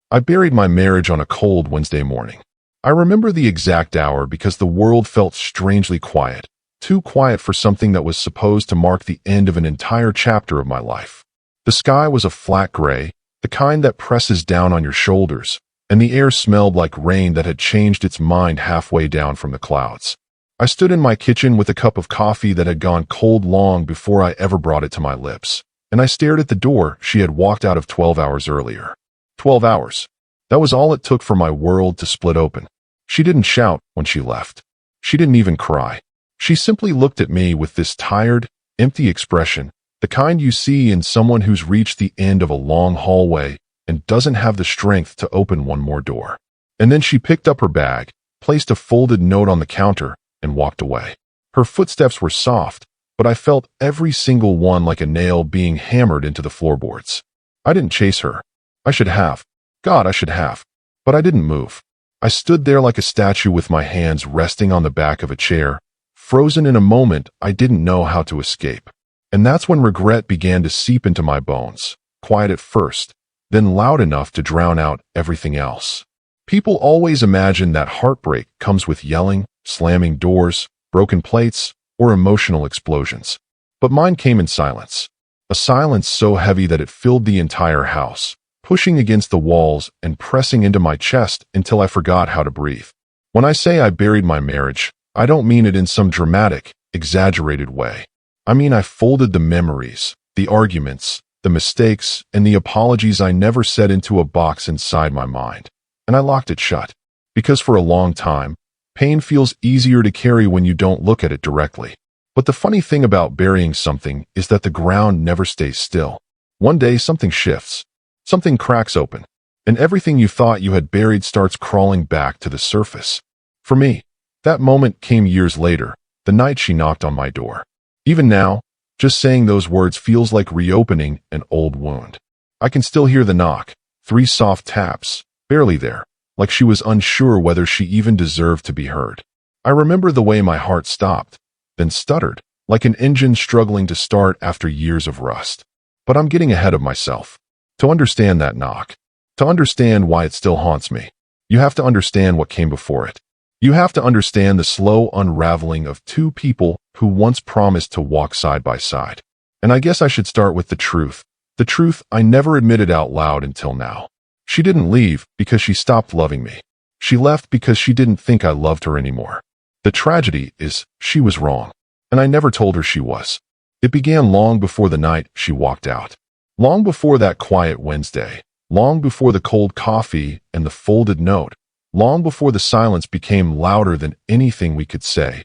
I buried my marriage on a cold Wednesday morning. I remember the exact hour because the world felt strangely quiet, too quiet for something that was supposed to mark the end of an entire chapter of my life. The sky was a flat gray, the kind that presses down on your shoulders, and the air smelled like rain that had changed its mind halfway down from the clouds. I stood in my kitchen with a cup of coffee that had gone cold long before I ever brought it to my lips, and I stared at the door she had walked out of 12 hours earlier. 12 hours. That was all it took for my world to split open. She didn't shout when she left. She didn't even cry. She simply looked at me with this tired, empty expression, the kind you see in someone who's reached the end of a long hallway and doesn't have the strength to open one more door. And then she picked up her bag, placed a folded note on the counter, and walked away. Her footsteps were soft, but I felt every single one like a nail being hammered into the floorboards. I didn't chase her. I should have. God, I should have. But I didn't move. I stood there like a statue with my hands resting on the back of a chair, frozen in a moment I didn't know how to escape. And that's when regret began to seep into my bones, quiet at first, then loud enough to drown out everything else. People always imagine that heartbreak comes with yelling, slamming doors, broken plates, or emotional explosions. But mine came in silence. A silence so heavy that it filled the entire house, pushing against the walls and pressing into my chest until I forgot how to breathe. When I say I buried my marriage, I don't mean it in some dramatic, exaggerated way. I mean I folded the memories, the arguments, the mistakes, and the apologies I never said into a box inside my mind. And I locked it shut. Because for a long time, pain feels easier to carry when you don't look at it directly. But the funny thing about burying something is that the ground never stays still. One day something shifts. Something cracks open. And everything you thought you had buried starts crawling back to the surface. For me, that moment came years later, the night she knocked on my door. Even now, just saying those words feels like reopening an old wound. I can still hear the knock, 3 soft taps, barely there, like she was unsure whether she even deserved to be heard. I remember the way my heart stopped, then stuttered, like an engine struggling to start after years of rust. But I'm getting ahead of myself. To understand that knock, to understand why it still haunts me, you have to understand what came before it. You have to understand the slow unraveling of 2 people who once promised to walk side by side. And I guess I should start with the truth I never admitted out loud until now. She didn't leave because she stopped loving me. She left because she didn't think I loved her anymore. The tragedy is, she was wrong. And I never told her she was. It began long before the night she walked out. Long before that quiet Wednesday. Long before the cold coffee and the folded note. Long before the silence became louder than anything we could say.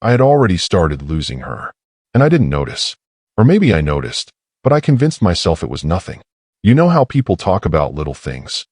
I had already started losing her. And I didn't notice. Or maybe I noticed, but I convinced myself it was nothing. You know how people talk about little things.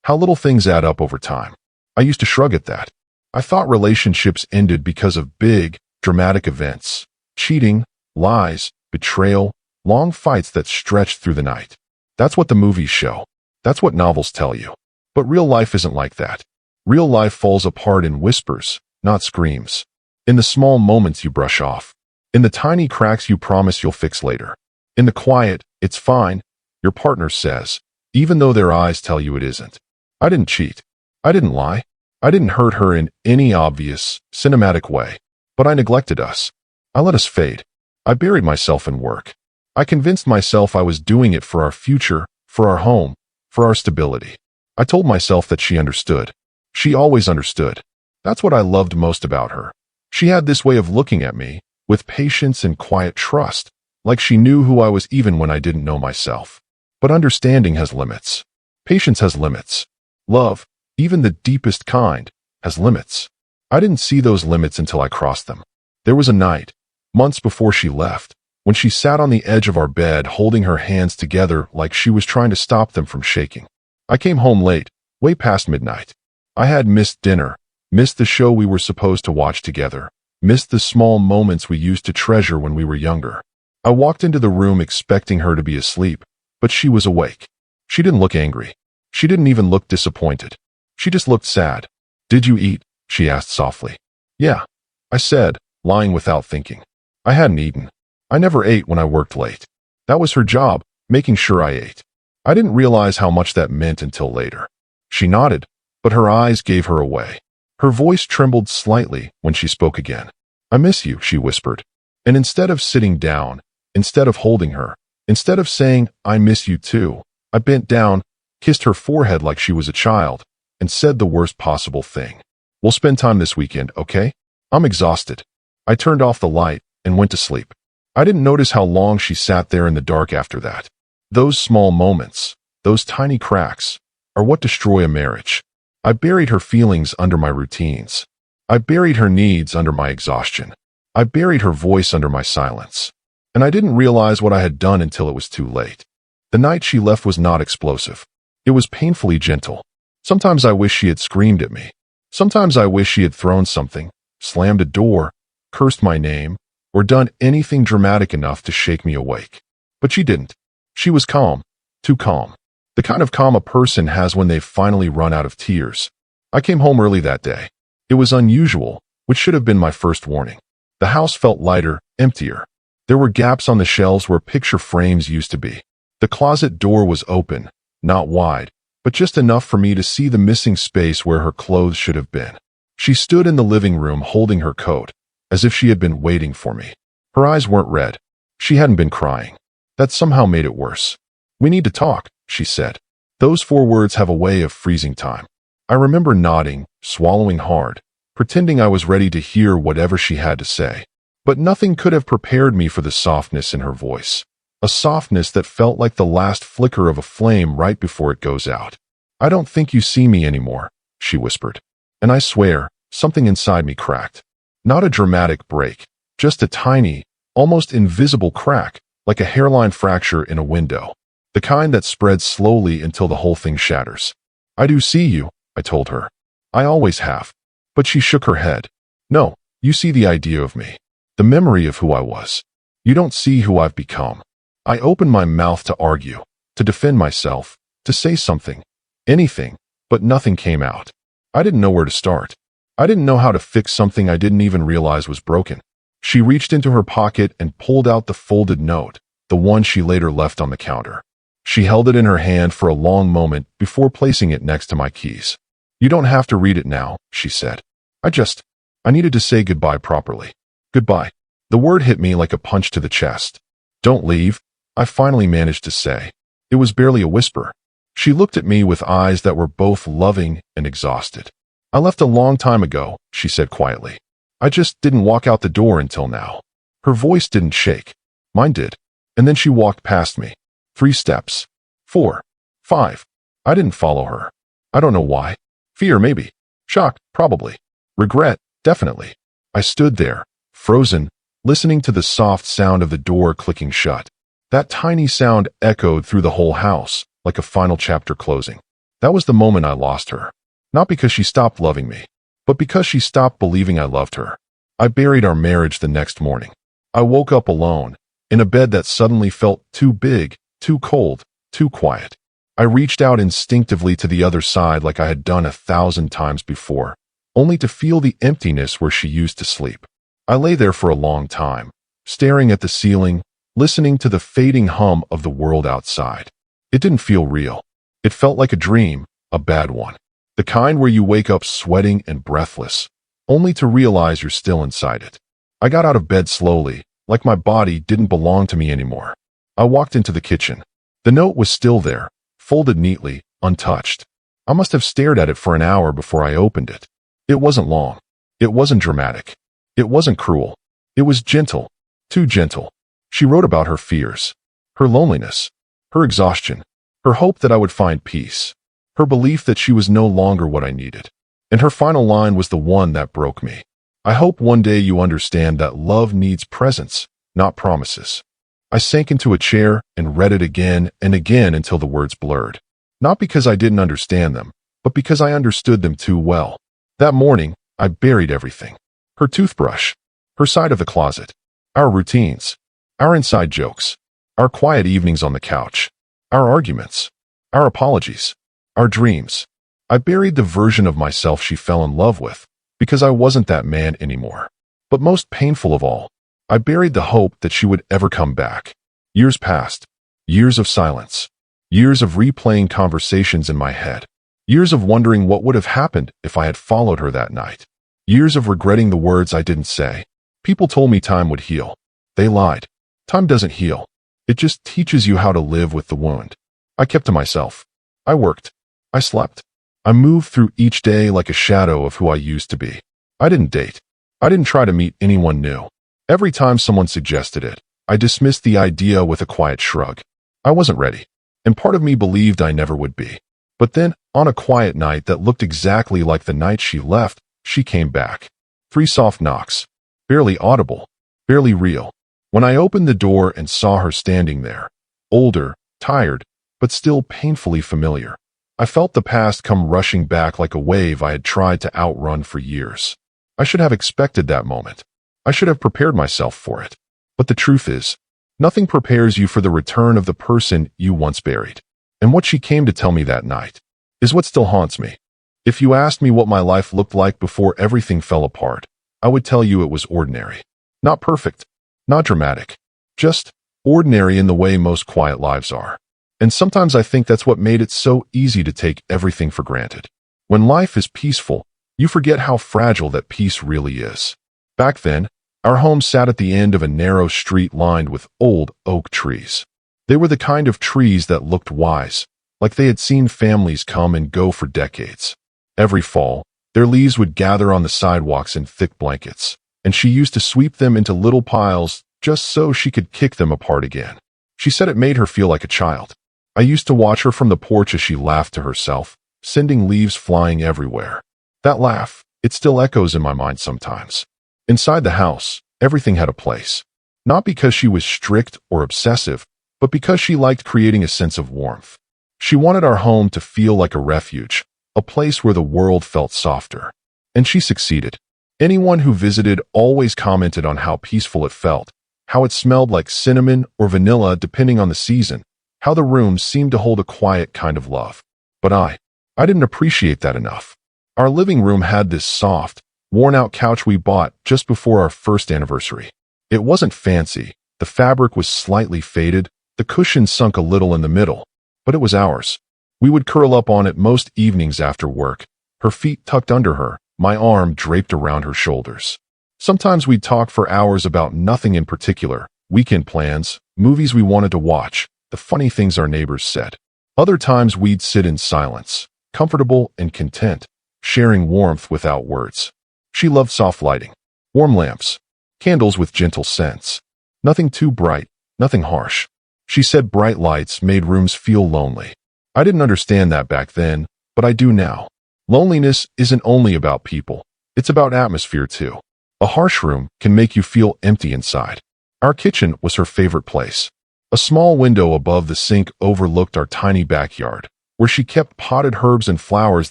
How little things add up over time. I used to shrug at that. I thought relationships ended because of big, dramatic events. Cheating, lies, betrayal, long fights that stretched through the night. That's what the movies show. That's what novels tell you. But real life isn't like that. Real life falls apart in whispers, not screams. In the small moments you brush off. In the tiny cracks you promise you'll fix later. In the quiet, it's fine, your partner says, even though their eyes tell you it isn't. I didn't cheat. I didn't lie. I didn't hurt her in any obvious, cinematic way. But I neglected us. I let us fade. I buried myself in work. I convinced myself I was doing it for our future, for our home, for our stability. I told myself that she understood. She always understood. That's what I loved most about her. She had this way of looking at me, with patience and quiet trust, like she knew who I was even when I didn't know myself. But understanding has limits. Patience has limits. Love, even the deepest kind, has limits. I didn't see those limits until I crossed them. There was a night, months before she left, when she sat on the edge of our bed holding her hands together like she was trying to stop them from shaking. I came home late, way past midnight. I had missed dinner, missed the show we were supposed to watch together, missed the small moments we used to treasure when we were younger. I walked into the room expecting her to be asleep, but she was awake. She didn't look angry. She didn't even look disappointed. She just looked sad. "Did you eat?" she asked softly. "Yeah," I said, lying without thinking. I hadn't eaten. I never ate when I worked late. That was her job, making sure I ate. I didn't realize how much that meant until later. She nodded, but her eyes gave her away. Her voice trembled slightly when she spoke again. "I miss you," she whispered. And instead of sitting down, instead of holding her, instead of saying, "I miss you too," I bent down, kissed her forehead like she was a child, and said the worst possible thing. "We'll spend time this weekend, okay? I'm exhausted." I turned off the light and went to sleep. I didn't notice how long she sat there in the dark after that. Those small moments, those tiny cracks, are what destroy a marriage. I buried her feelings under my routines. I buried her needs under my exhaustion. I buried her voice under my silence. And I didn't realize what I had done until it was too late. The night she left was not explosive. It was painfully gentle. Sometimes I wish she had screamed at me. Sometimes I wish she had thrown something, slammed a door, cursed my name, or done anything dramatic enough to shake me awake. But she didn't. She was calm, too calm. The kind of calm a person has when they've finally run out of tears. I came home early that day. It was unusual, which should have been my first warning. The house felt lighter, emptier. There were gaps on the shelves where picture frames used to be. The closet door was open, not wide, but just enough for me to see the missing space where her clothes should have been. She stood in the living room holding her coat, as if she had been waiting for me. Her eyes weren't red. She hadn't been crying. That somehow made it worse. "We need to talk," she said. Those 4 words have a way of freezing time. I remember nodding, swallowing hard, pretending I was ready to hear whatever she had to say. But nothing could have prepared me for the softness in her voice. A softness that felt like the last flicker of a flame right before it goes out. "I don't think you see me anymore," she whispered. And I swear, something inside me cracked. Not a dramatic break, just a tiny, almost invisible crack, like a hairline fracture in a window. The kind that spreads slowly until the whole thing shatters. "I do see you," I told her. "I always have." But she shook her head. "No, you see the idea of me. The memory of who I was. You don't see who I've become." I opened my mouth to argue, to defend myself, to say something, anything, but nothing came out. I didn't know where to start. I didn't know how to fix something I didn't even realize was broken. She reached into her pocket and pulled out the folded note, the one she later left on the counter. She held it in her hand for a long moment before placing it next to my keys. "You don't have to read it now," she said. I needed to say goodbye properly. Goodbye." The word hit me like a punch to the chest. "Don't leave," I finally managed to say. It was barely a whisper. She looked at me with eyes that were both loving and exhausted. "I left a long time ago," she said quietly. "I just didn't walk out the door until now." Her voice didn't shake. Mine did. And then she walked past me. 3 steps. 4. 5. I didn't follow her. I don't know why. Fear, maybe. Shock, probably. Regret, definitely. I stood there, frozen, listening to the soft sound of the door clicking shut. That tiny sound echoed through the whole house, like a final chapter closing. That was the moment I lost her. Not because she stopped loving me, but because she stopped believing I loved her. I buried our marriage the next morning. I woke up alone, in a bed that suddenly felt too big, too cold, too quiet. I reached out instinctively to the other side like I had done 1,000 times before, only to feel the emptiness where she used to sleep. I lay there for a long time, staring at the ceiling, listening to the fading hum of the world outside. It didn't feel real. It felt like a dream, a bad one. The kind where you wake up sweating and breathless, only to realize you're still inside it. I got out of bed slowly, like my body didn't belong to me anymore. I walked into the kitchen. The note was still there, folded neatly, untouched. I must have stared at it for an hour before I opened it. It wasn't long. It wasn't dramatic. It wasn't cruel. It was gentle, too gentle. She wrote about her fears, her loneliness, her exhaustion, her hope that I would find peace, her belief that she was no longer what I needed. And her final line was the one that broke me. "I hope one day you understand that love needs presence, not promises." I sank into a chair and read it again and again until the words blurred. Not because I didn't understand them, but because I understood them too well. That morning, I buried everything. Her toothbrush, her side of the closet, our routines, our inside jokes, our quiet evenings on the couch, our arguments, our apologies, our dreams. I buried the version of myself she fell in love with, because I wasn't that man anymore. But most painful of all, I buried the hope that she would ever come back. Years passed. Years of silence. Years of replaying conversations in my head. Years of wondering what would have happened if I had followed her that night. Years of regretting the words I didn't say. People told me time would heal. They lied. Time doesn't heal. It just teaches you how to live with the wound. I kept to myself. I worked. I slept. I moved through each day like a shadow of who I used to be. I didn't date. I didn't try to meet anyone new. Every time someone suggested it, I dismissed the idea with a quiet shrug. I wasn't ready, and part of me believed I never would be. But then, on a quiet night that looked exactly like the night she left, she came back. 3 soft knocks. Barely audible. Barely real. When I opened the door and saw her standing there, older, tired, but still painfully familiar, I felt the past come rushing back like a wave I had tried to outrun for years. I should have expected that moment. I should have prepared myself for it. But the truth is, nothing prepares you for the return of the person you once buried. And what she came to tell me that night is what still haunts me. If you asked me what my life looked like before everything fell apart, I would tell you it was ordinary. Not perfect, not dramatic, just ordinary in the way most quiet lives are. And sometimes I think that's what made it so easy to take everything for granted. When life is peaceful, you forget how fragile that peace really is. Back then, our home sat at the end of a narrow street lined with old oak trees. They were the kind of trees that looked wise, like they had seen families come and go for decades. Every fall, their leaves would gather on the sidewalks in thick blankets, and she used to sweep them into little piles just so she could kick them apart again. She said it made her feel like a child. I used to watch her from the porch as she laughed to herself, sending leaves flying everywhere. That laugh, it still echoes in my mind sometimes. Inside the house, everything had a place. Not because she was strict or obsessive, but because she liked creating a sense of warmth. She wanted our home to feel like a refuge, a place where the world felt softer. And she succeeded. Anyone who visited always commented on how peaceful it felt, how it smelled like cinnamon or vanilla depending on the season, how the room seemed to hold a quiet kind of love. But I didn't appreciate that enough. Our living room had this soft, worn-out couch we bought just before our first anniversary. It wasn't fancy, the fabric was slightly faded, the cushion sunk a little in the middle, but it was ours. We would curl up on it most evenings after work, her feet tucked under her, my arm draped around her shoulders. Sometimes we'd talk for hours about nothing in particular, weekend plans, movies we wanted to watch, the funny things our neighbors said. Other times we'd sit in silence, comfortable and content, sharing warmth without words. She loved soft lighting, warm lamps, candles with gentle scents. Nothing too bright, nothing harsh. She said bright lights made rooms feel lonely. I didn't understand that back then, but I do now. Loneliness isn't only about people, it's about atmosphere too. A harsh room can make you feel empty inside. Our kitchen was her favorite place. A small window above the sink overlooked our tiny backyard, where she kept potted herbs and flowers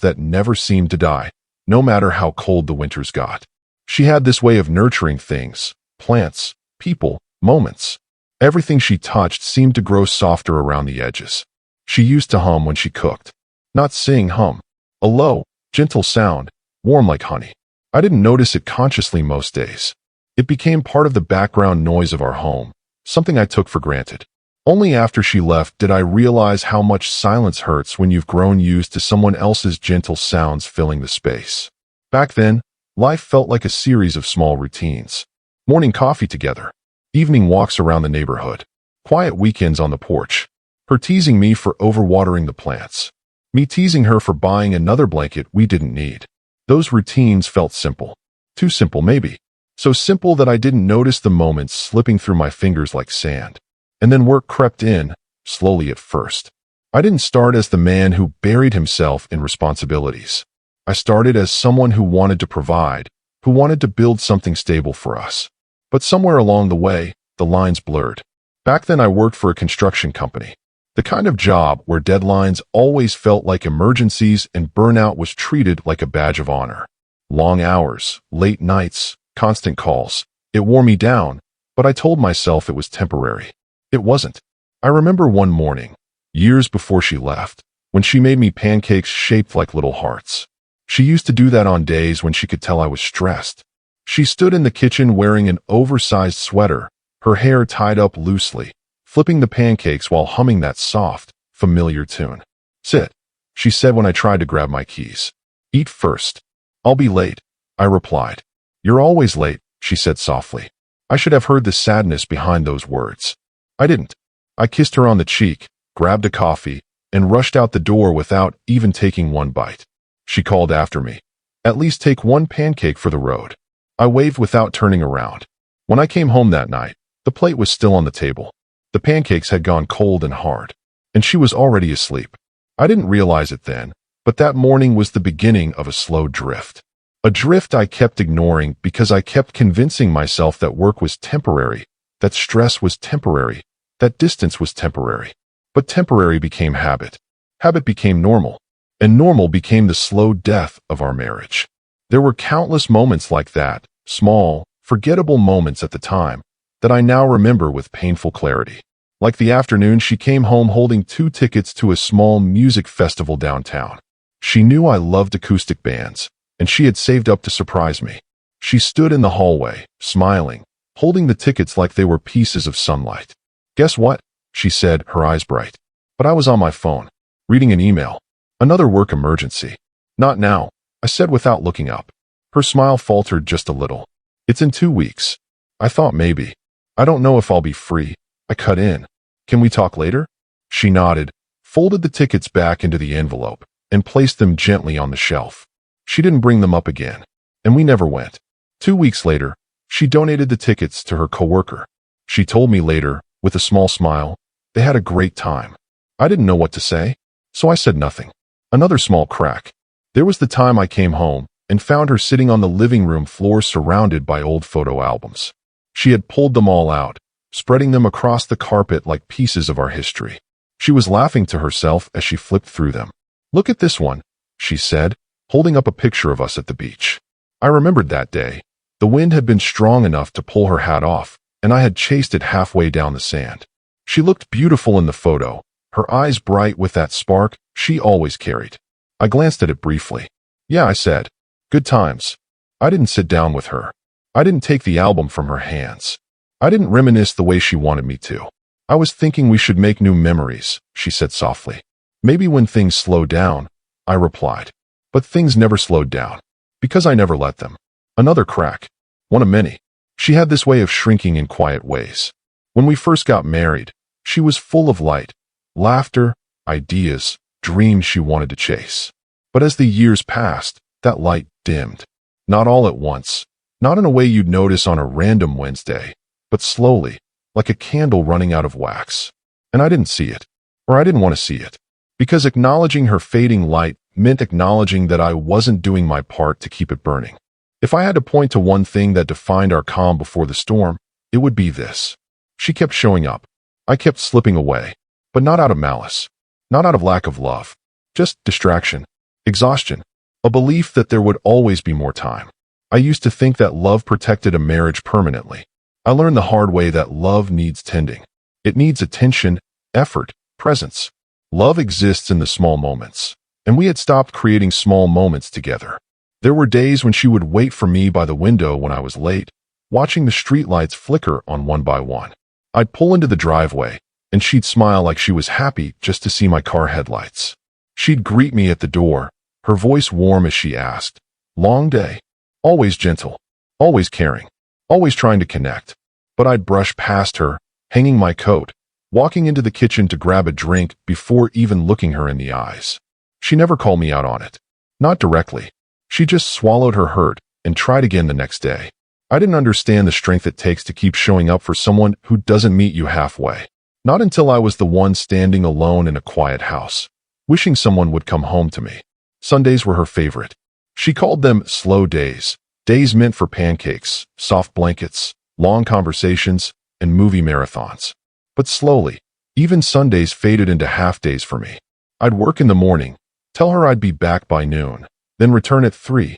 that never seemed to die, no matter how cold the winters got. She had this way of nurturing things, plants, people, moments. Everything she touched seemed to grow softer around the edges. She used to hum when she cooked. Not sing, hum. A low, gentle sound, warm like honey. I didn't notice it consciously most days. It became part of the background noise of our home, something I took for granted. Only after she left did I realize how much silence hurts when you've grown used to someone else's gentle sounds filling the space. Back then, life felt like a series of small routines. Morning coffee together, evening walks around the neighborhood, quiet weekends on the porch, her teasing me for overwatering the plants, me teasing her for buying another blanket we didn't need. Those routines felt simple. Too simple, maybe. So simple that I didn't notice the moments slipping through my fingers like sand. And then work crept in, slowly at first. I didn't start as the man who buried himself in responsibilities. I started as someone who wanted to provide, who wanted to build something stable for us. But somewhere along the way, the lines blurred. Back then I worked for a construction company. The kind of job where deadlines always felt like emergencies and burnout was treated like a badge of honor. Long hours, late nights, constant calls. It wore me down, but I told myself it was temporary. It wasn't. I remember one morning, years before she left, when she made me pancakes shaped like little hearts. She used to do that on days when she could tell I was stressed. She stood in the kitchen wearing an oversized sweater, her hair tied up loosely, flipping the pancakes while humming that soft, familiar tune. Sit. she said when I tried to grab my keys. Eat first. I'll be late, I replied. You're always late, she said softly. I should have heard the sadness behind those words. I didn't. I kissed her on the cheek, grabbed a coffee, and rushed out the door without even taking one bite. She called after me. At least take one pancake for the road. I waved without turning around. When I came home that night, the plate was still on the table. The pancakes had gone cold and hard, and she was already asleep. I didn't realize it then, but that morning was the beginning of a slow drift. A drift I kept ignoring because I kept convincing myself that work was temporary, that stress was temporary, that distance was temporary. But temporary became habit. Habit became normal, and normal became the slow death of our marriage. There were countless moments like that, small, forgettable moments at the time, that I now remember with painful clarity. Like the afternoon she came home holding 2 tickets to a small music festival downtown. She knew I loved acoustic bands, and she had saved up to surprise me. She stood in the hallway, smiling, holding the tickets like they were pieces of sunlight. Guess what? She said, her eyes bright. But I was on my phone, reading an email. Another work emergency. Not now, I said without looking up. Her smile faltered just a little. It's in 2 weeks. I thought maybe. I don't know if I'll be free. I cut in. Can we talk later? She nodded, folded the tickets back into the envelope, and placed them gently on the shelf. She didn't bring them up again, and we never went. 2 weeks later, she donated the tickets to her coworker. She told me later, with a small smile, they had a great time. I didn't know what to say, so I said nothing. Another small crack. There was the time I came home and found her sitting on the living room floor surrounded by old photo albums. She had pulled them all out, spreading them across the carpet like pieces of our history. She was laughing to herself as she flipped through them. Look at this one, she said, holding up a picture of us at the beach. I remembered that day. The wind had been strong enough to pull her hat off, and I had chased it halfway down the sand. She looked beautiful in the photo, her eyes bright with that spark she always carried. I glanced at it briefly. Yeah, I said. Good times. I didn't sit down with her. I didn't take the album from her hands. I didn't reminisce the way she wanted me to. I was thinking we should make new memories, she said softly. Maybe when things slow down, I replied. But things never slowed down, because I never let them. Another crack. One of many. She had this way of shrinking in quiet ways. When we first got married, she was full of light, laughter, ideas, dreams she wanted to chase. But as the years passed, that light dimmed. Not all at once, not in a way you'd notice on a random Wednesday, but slowly, like a candle running out of wax. And I didn't see it, or I didn't want to see it, because acknowledging her fading light meant acknowledging that I wasn't doing my part to keep it burning. If I had to point to one thing that defined our calm before the storm, it would be this. She kept showing up. I kept slipping away, but not out of malice, not out of lack of love, just distraction, exhaustion, a belief that there would always be more time. I used to think that love protected a marriage permanently. I learned the hard way that love needs tending. It needs attention, effort, presence. Love exists in the small moments, and we had stopped creating small moments together. There were days when she would wait for me by the window when I was late, watching the streetlights flicker on one by one. I'd pull into the driveway, and she'd smile like she was happy just to see my car headlights. She'd greet me at the door, her voice warm as she asked, "Long day?" Always gentle, always caring, always trying to connect. But I'd brush past her, hanging my coat, walking into the kitchen to grab a drink before even looking her in the eyes. She never called me out on it. Not directly. She just swallowed her hurt and tried again the next day. I didn't understand the strength it takes to keep showing up for someone who doesn't meet you halfway. Not until I was the one standing alone in a quiet house, wishing someone would come home to me. Sundays were her favorite. She called them slow days, days meant for pancakes, soft blankets, long conversations, and movie marathons. But slowly, even Sundays faded into half-days for me. I'd work in the morning, tell her I'd be back by noon, then return at 3,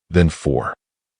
then 4,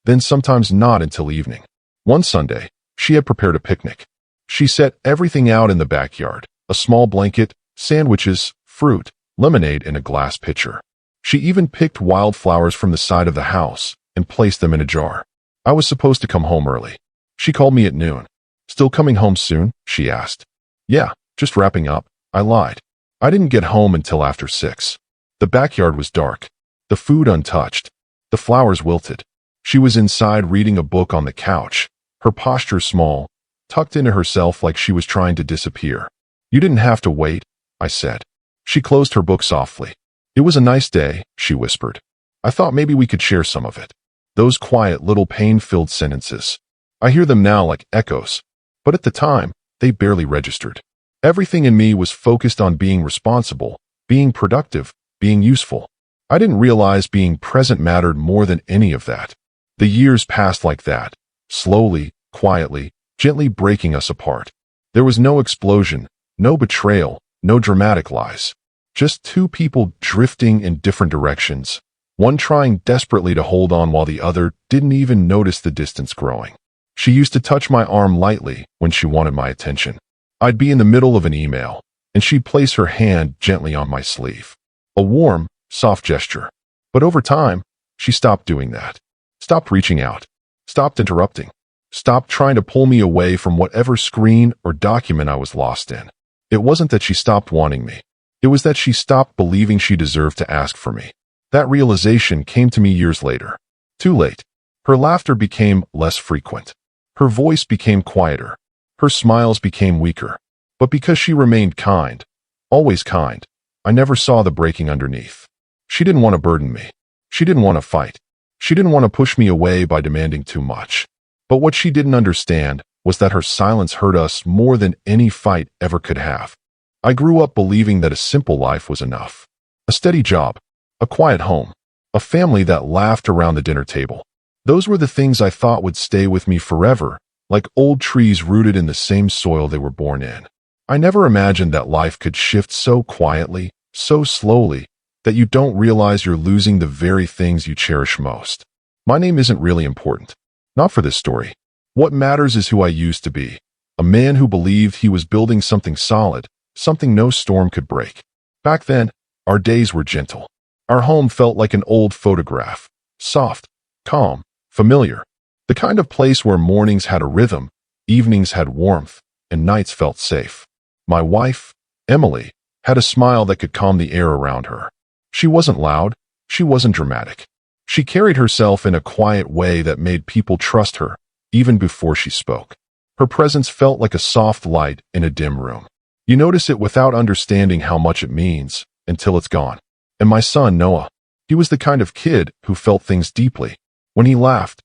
then sometimes not until evening. One Sunday, she had prepared a picnic. She set everything out in the backyard, a small blanket, sandwiches, fruit, lemonade, and a glass pitcher. She even picked wildflowers from the side of the house and placed them in a jar. I was supposed to come home early. She called me at noon. "Still coming home soon?" she asked. "Yeah, just wrapping up," I lied. I didn't get home until after 6. The backyard was dark, the food untouched, the flowers wilted. She was inside reading a book on the couch, her posture small, tucked into herself like she was trying to disappear. "You didn't have to wait," I said. She closed her book softly. "It was a nice day," she whispered. "I thought maybe we could share some of it." Those quiet, little pain-filled sentences. I hear them now like echoes, but at the time, they barely registered. Everything in me was focused on being responsible, being productive, being useful. I didn't realize being present mattered more than any of that. The years passed like that, slowly, quietly, gently breaking us apart. There was no explosion, no betrayal, no dramatic lies. Just two people drifting in different directions, one trying desperately to hold on while the other didn't even notice the distance growing. She used to touch my arm lightly when she wanted my attention. I'd be in the middle of an email, and she'd place her hand gently on my sleeve. A warm, soft gesture. But over time, she stopped doing that. Stopped reaching out. Stopped interrupting. Stopped trying to pull me away from whatever screen or document I was lost in. It wasn't that she stopped wanting me. It was that she stopped believing she deserved to ask for me. That realization came to me years later. Too late. Her laughter became less frequent. Her voice became quieter. Her smiles became weaker. But because she remained kind, always kind, I never saw the breaking underneath. She didn't want to burden me. She didn't want to fight. She didn't want to push me away by demanding too much. But what she didn't understand was that her silence hurt us more than any fight ever could have. I grew up believing that a simple life was enough. A steady job, a quiet home, a family that laughed around the dinner table. Those were the things I thought would stay with me forever, like old trees rooted in the same soil they were born in. I never imagined that life could shift so quietly, so slowly, that you don't realize you're losing the very things you cherish most. My name isn't really important. Not for this story. What matters is who I used to be. A man who believed he was building something solid, something no storm could break. Back then, our days were gentle. Our home felt like an old photograph. Soft, calm, familiar. The kind of place where mornings had a rhythm, evenings had warmth, and nights felt safe. My wife, Emily, had a smile that could calm the air around her. She wasn't loud. She wasn't dramatic. She carried herself in a quiet way that made people trust her, even before she spoke. Her presence felt like a soft light in a dim room. You notice it without understanding how much it means, until it's gone. And my son, Noah, he was the kind of kid who felt things deeply. When he laughed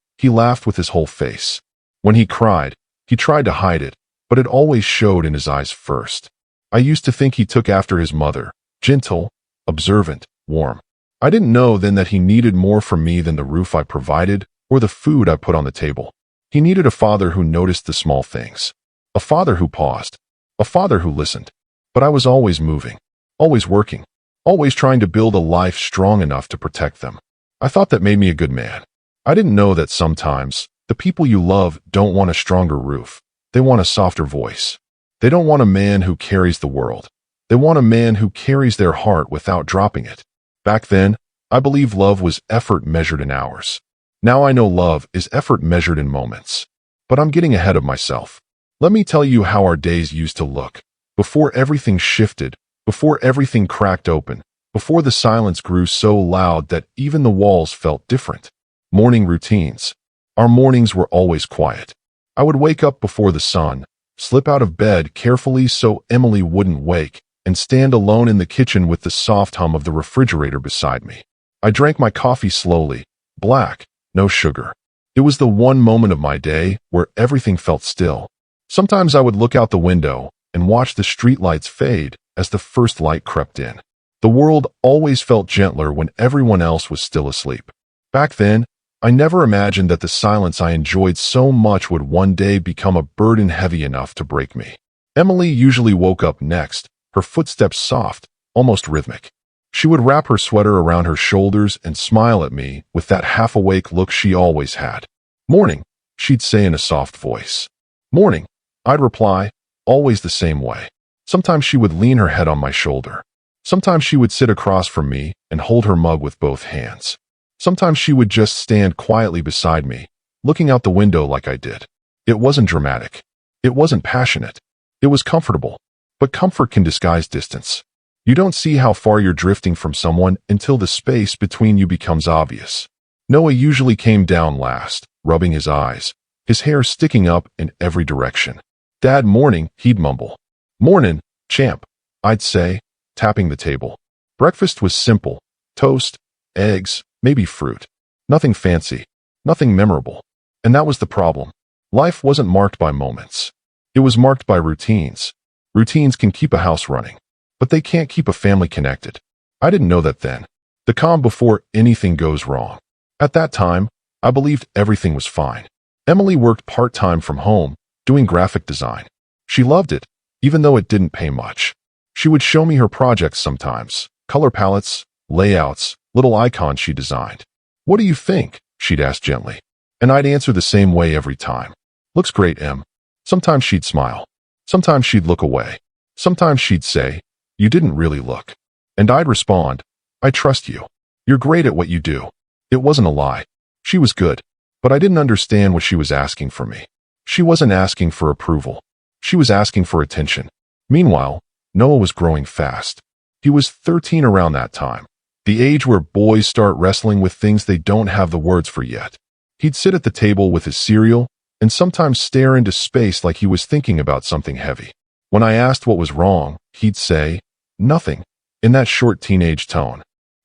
with his whole face. When he cried, he tried to hide it, but it always showed in his eyes first. I used to think he took after his mother, gentle, observant, warm. I didn't know then that he needed more from me than the roof I provided or the food I put on the table. He needed a father who noticed the small things. A father who paused. A father who listened. But I was always moving. Always working. Always trying to build a life strong enough to protect them. I thought that made me a good man. I didn't know that sometimes the people you love don't want a stronger roof. They want a softer voice. They don't want a man who carries the world. They want a man who carries their heart without dropping it. Back then, I believed love was effort measured in hours. Now I know love is effort measured in moments. But I'm getting ahead of myself. Let me tell you how our days used to look. Before everything shifted, before everything cracked open, before the silence grew so loud that even the walls felt different. Morning routines. Our mornings were always quiet. I would wake up before the sun, slip out of bed carefully so Emily wouldn't wake, and stand alone in the kitchen with the soft hum of the refrigerator beside me. I drank my coffee slowly, black, no sugar. It was the one moment of my day where everything felt still. Sometimes I would look out the window and watch the streetlights fade as the first light crept in. The world always felt gentler when everyone else was still asleep. Back then, I never imagined that the silence I enjoyed so much would one day become a burden heavy enough to break me. Emily usually woke up next, her footsteps soft, almost rhythmic. She would wrap her sweater around her shoulders and smile at me with that half-awake look she always had. "Morning," she'd say in a soft voice. "Morning," I'd reply, always the same way. Sometimes she would lean her head on my shoulder. Sometimes she would sit across from me and hold her mug with both hands. Sometimes she would just stand quietly beside me, looking out the window like I did. It wasn't dramatic. It wasn't passionate. It was comfortable. But comfort can disguise distance. You don't see how far you're drifting from someone until the space between you becomes obvious. Noah usually came down last, rubbing his eyes, his hair sticking up in every direction. "Dad, morning," he'd mumble. "Mornin', champ," I'd say, tapping the table. Breakfast was simple: toast, eggs, maybe fruit. Nothing fancy, nothing memorable. And that was the problem. Life wasn't marked by moments. It was marked by routines. Routines can keep a house running, but they can't keep a family connected. I didn't know that then. The calm before anything goes wrong. At that time, I believed everything was fine. Emily worked part-time from home, doing graphic design. She loved it, even though it didn't pay much. She would show me her projects sometimes, color palettes, layouts, little icons she designed. "What do you think?" she'd ask gently. And I'd answer the same way every time. "Looks great, Em." Sometimes she'd smile. Sometimes she'd look away. Sometimes she'd say, "You didn't really look." And I'd respond, "I trust you. You're great at what you do." It wasn't a lie. She was good. But I didn't understand what she was asking from me. She wasn't asking for approval. She was asking for attention. Meanwhile, Noah was growing fast. He was 13 around that time, the age where boys start wrestling with things they don't have the words for yet. He'd sit at the table with his cereal and sometimes stare into space like he was thinking about something heavy. When I asked what was wrong, he'd say, "Nothing," in that short teenage tone.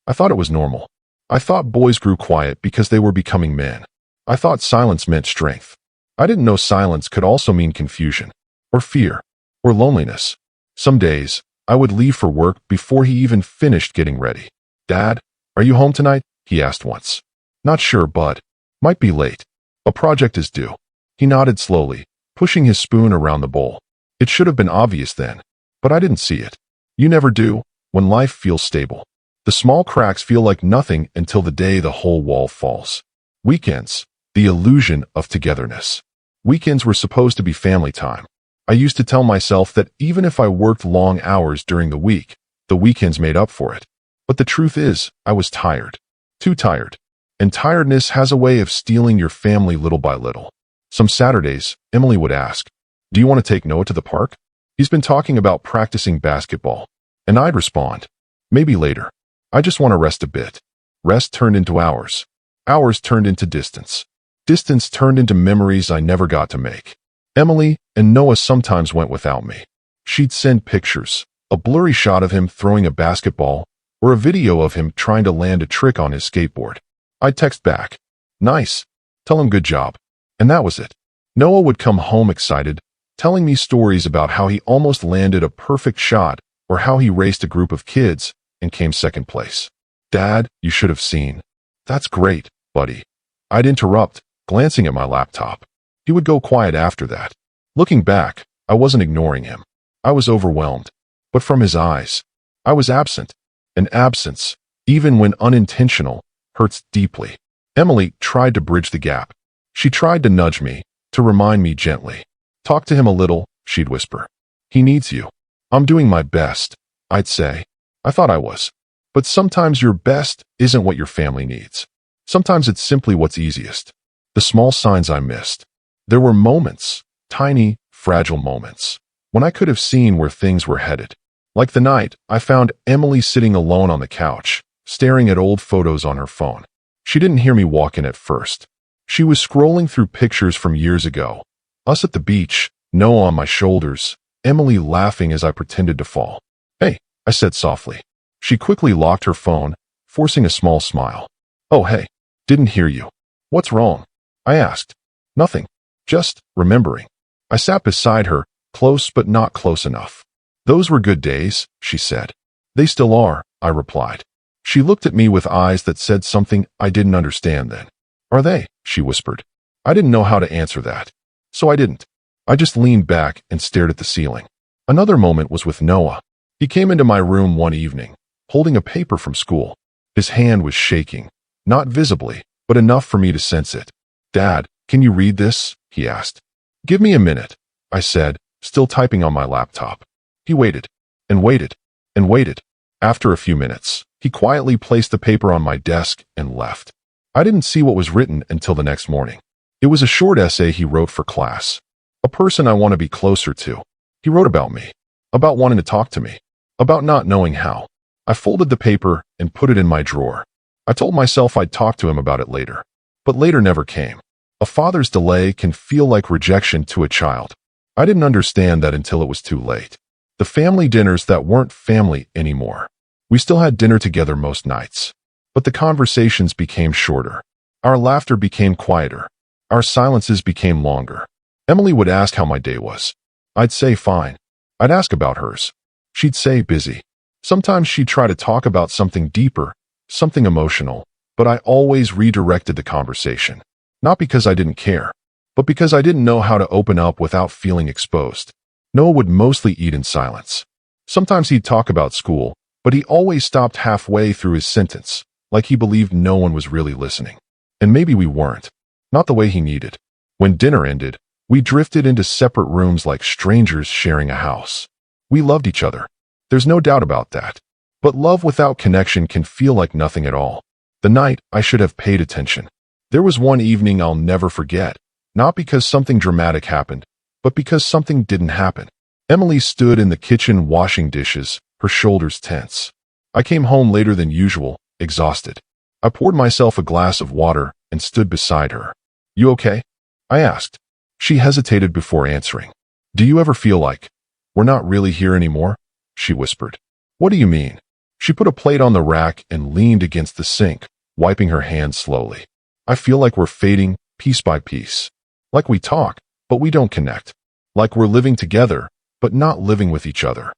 I thought it was normal. I thought boys grew quiet because they were becoming men. I thought silence meant strength. I didn't know silence could also mean confusion, or fear, or loneliness. Some days, I would leave for work before he even finished getting ready. "Dad, are you home tonight?" he asked once. "Not sure, bud. Might be late. A project is due." He nodded slowly, pushing his spoon around the bowl. It should have been obvious then, but I didn't see it. You never do, when life feels stable. The small cracks feel like nothing until the day the whole wall falls. Weekends, the illusion of togetherness. Weekends were supposed to be family time. I used to tell myself that even if I worked long hours during the week, the weekends made up for it. But the truth is, I was tired. Too tired. And tiredness has a way of stealing your family little by little. Some Saturdays, Emily would ask, "Do you want to take Noah to the park? He's been talking about practicing basketball." And I'd respond, "Maybe later. I just want to rest a bit." Rest turned into hours. Hours turned into distance. Distance turned into memories I never got to make. Emily and Noah sometimes went without me. She'd send pictures, a blurry shot of him throwing a basketball, or a video of him trying to land a trick on his skateboard. I'd text back, "Nice. Tell him good job." And that was it. Noah would come home excited, telling me stories about how he almost landed a perfect shot or how he raced a group of kids and came second place. "Dad, you should have seen." "That's great, buddy." I'd interrupt, glancing at my laptop. He would go quiet after that. Looking back, I wasn't ignoring him. I was overwhelmed. But from his eyes, I was absent. And absence, even when unintentional, hurts deeply. Emily tried to bridge the gap. She tried to nudge me, to remind me gently. "Talk to him a little," she'd whisper. "He needs you." "I'm doing my best," I'd say. I thought I was. But sometimes your best isn't what your family needs. Sometimes it's simply what's easiest. The small signs I missed. There were moments, tiny, fragile moments, when I could have seen where things were headed. Like the night I found Emily sitting alone on the couch, staring at old photos on her phone. She didn't hear me walk in at first. She was scrolling through pictures from years ago. Us at the beach, Noah on my shoulders, Emily laughing as I pretended to fall. "Hey," I said softly. She quickly locked her phone, forcing a small smile. "Oh, hey, didn't hear you. What's wrong?" I asked. "Nothing. Just remembering." I sat beside her, close but not close enough. "Those were good days," she said. "They still are," I replied. She looked at me with eyes that said something I didn't understand then. "Are they?" she whispered. I didn't know how to answer that, so I didn't. I just leaned back and stared at the ceiling. Another moment was with Noah. He came into my room one evening, holding a paper from school. His hand was shaking, not visibly, but enough for me to sense it. "Dad, can you read this?" he asked. "Give me a minute," I said, still typing on my laptop. He waited, and waited, and waited. After a few minutes, he quietly placed the paper on my desk and left. I didn't see what was written until the next morning. It was a short essay he wrote for class. A person I want to be closer to. He wrote about me, about wanting to talk to me. about not knowing how. I folded the paper and put it in my drawer. I told myself I'd talk to him about it later. But later never came. A father's delay can feel like rejection to a child. I didn't understand that until it was too late. The family dinners that weren't family anymore. We still had dinner together most nights. But the conversations became shorter. Our laughter became quieter. Our silences became longer. Emily would ask how my day was. I'd say fine. I'd ask about hers. She'd say busy. Sometimes she'd try to talk about something deeper, something emotional, but I always redirected the conversation. Not because I didn't care, but because I didn't know how to open up without feeling exposed. Noah would mostly eat in silence. Sometimes he'd talk about school, but he always stopped halfway through his sentence, like he believed no one was really listening. And maybe we weren't. Not the way he needed. When dinner ended, we drifted into separate rooms like strangers sharing a house. We loved each other. There's no doubt about that. But love without connection can feel like nothing at all. The night I should have paid attention. There was one evening I'll never forget, not because something dramatic happened, but because something didn't happen. Emily stood in the kitchen washing dishes, her shoulders tense. I came home later than usual, exhausted. I poured myself a glass of water and stood beside her. "You okay?" I asked. She hesitated before answering. "Do you ever feel like we're not really here anymore?" She whispered. "What do you mean?" She put a plate on the rack and leaned against the sink, wiping her hands slowly. "I feel like we're fading piece by piece. Like we talk, but we don't connect. Like we're living together, but not living with each other."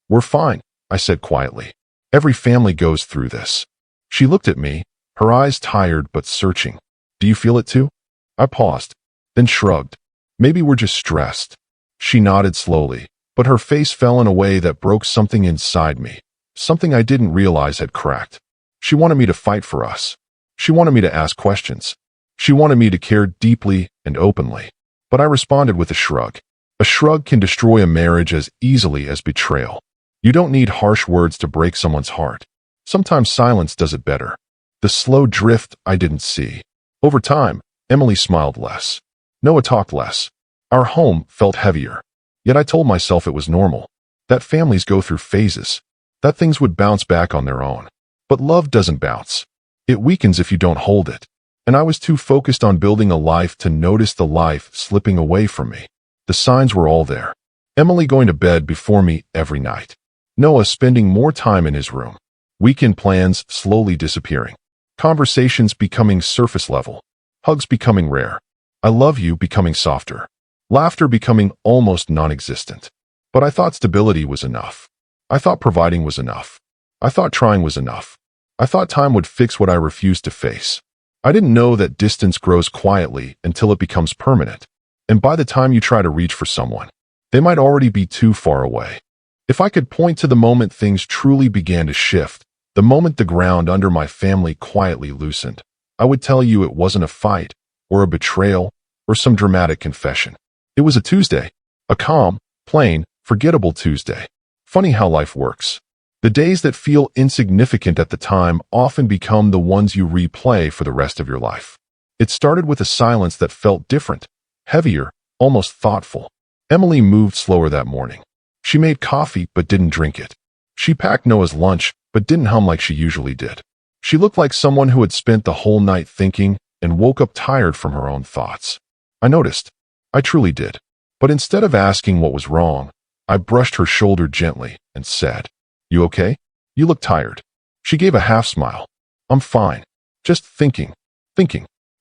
We're fine," I said quietly. "Every family goes through this." She looked at me, her eyes tired but searching. "Do you feel it too?" I paused, then shrugged. "Maybe we're just stressed." She nodded slowly, but her face fell in a way that broke something inside me, something I didn't realize had cracked. She wanted me to fight for us. She wanted me to ask questions. She wanted me to care deeply and openly. But I responded with a shrug. A shrug can destroy a marriage as easily as betrayal. You don't need harsh words to break someone's heart. Sometimes silence does it better. The slow drift I didn't see. Over time, Emily smiled less. Noah talked less. Our home felt heavier. Yet I told myself it was normal. That families go through phases. That things would bounce back on their own. But love doesn't bounce. It weakens if you don't hold it. And I was too focused on building a life to notice the life slipping away from me. The signs were all there. Emily going to bed before me every night. Noah spending more time in his room. Weekend plans slowly disappearing. Conversations becoming surface level. Hugs becoming rare. I love you becoming softer. Laughter becoming almost non-existent. But I thought stability was enough. I thought providing was enough. I thought trying was enough. I thought time would fix what I refused to face. I didn't know that distance grows quietly until it becomes permanent. And by the time you try to reach for someone, they might already be too far away. If I could point to the moment things truly began to shift, the moment the ground under my family quietly loosened, I would tell you it wasn't a fight, or a betrayal, or some dramatic confession. It was a Tuesday. A calm, plain, forgettable Tuesday. Funny how life works. The days that feel insignificant at the time often become the ones you replay for the rest of your life. It started with a silence that felt different, heavier, almost thoughtful. Emily moved slower that morning. She made coffee but didn't drink it. She packed Noah's lunch but didn't hum like she usually did. She looked like someone who had spent the whole night thinking and woke up tired from her own thoughts. I noticed. I truly did. But instead of asking what was wrong, I brushed her shoulder gently and said, "You okay? You look tired." She gave a half smile. "I'm fine. Just thinking.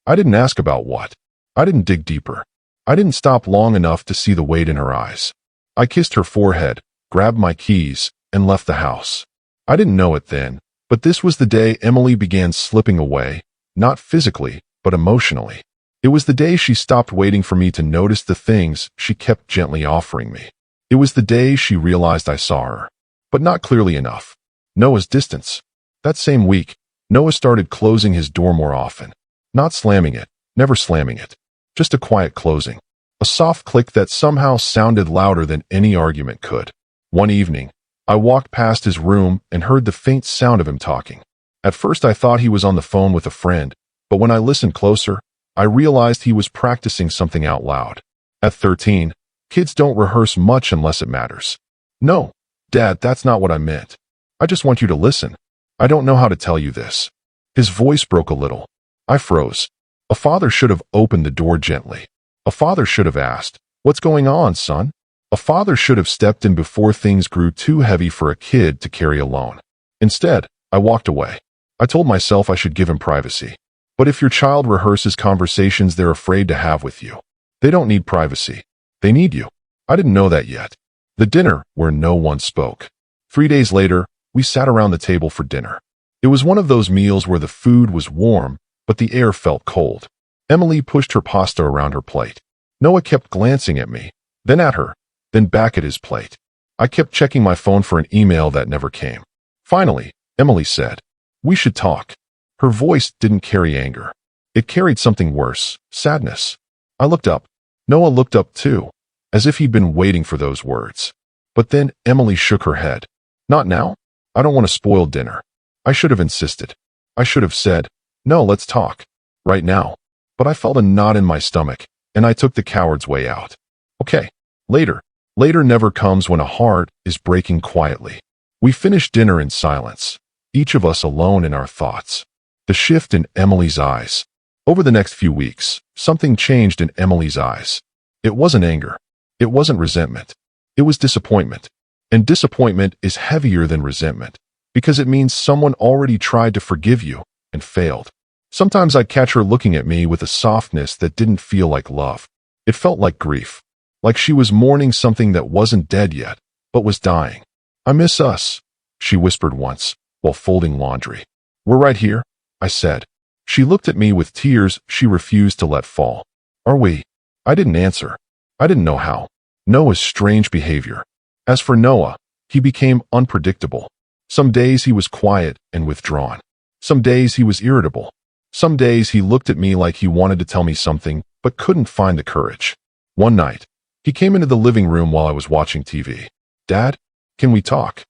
I didn't ask about what. I didn't dig deeper. I didn't stop long enough to see the weight in her eyes. I kissed her forehead, grabbed my keys, and left the house. I didn't know it then, but this was the day Emily began slipping away, not physically, but emotionally. It was the day she stopped waiting for me to notice the things she kept gently offering me. It was the day she realized I saw her, but not clearly enough. Noah's distance. That same week, Noah started closing his door more often. Not slamming it, never slamming it. Just a quiet closing. A soft click that somehow sounded louder than any argument could. One evening, I walked past his room and heard the faint sound of him talking. At first I thought he was on the phone with a friend, but when I listened closer, I realized he was practicing something out loud. At 13, kids don't rehearse much unless it matters. "No, Dad, that's not what I meant. I just want you to listen. I don't know how to tell you this. His voice broke a little. I froze. A father should have opened the door gently. A father should have asked, "What's going on, son?" A father should have stepped in before things grew too heavy for a kid to carry alone. Instead, I walked away. I told myself I should give him privacy. But if your child rehearses conversations they're afraid to have with you, they don't need privacy. They need you. I didn't know that yet. The dinner where no one spoke. 3 days later, we sat around the table for dinner. It was one of those meals where the food was warm, but the air felt cold. Emily pushed her pasta around her plate. Noah kept glancing at me, then at her, then back at his plate. I kept checking my phone for an email that never came. Finally, Emily said, "We should talk." Her voice didn't carry anger. It carried something worse, sadness. I looked up. Noah looked up too, as if he'd been waiting for those words. But then Emily shook her head. "Not now? I don't want to spoil dinner." I should have insisted. I should have said, "No, let's talk. Right now." But I felt a knot in my stomach, and I took the coward's way out. Okay, later. Later never comes when a heart is breaking quietly. We finished dinner in silence, each of us alone in our thoughts. The shift in Emily's eyes. Over the next few weeks, something changed in Emily's eyes. It wasn't anger. It wasn't resentment. It was disappointment. And disappointment is heavier than resentment, because it means someone already tried to forgive you and failed. Sometimes I'd catch her looking at me with a softness that didn't feel like love. It felt like grief, like she was mourning something that wasn't dead yet, but was dying. "I miss us," she whispered once, while folding laundry. "We're right here," I said. She looked at me with tears she refused to let fall. "Are we?" I didn't answer. I didn't know how. Noah's strange behavior. As for Noah, he became unpredictable. Some days he was quiet and withdrawn. Some days he was irritable. Some days he looked at me like he wanted to tell me something, but couldn't find the courage. One night, he came into the living room while I was watching TV. "Dad, can we talk?"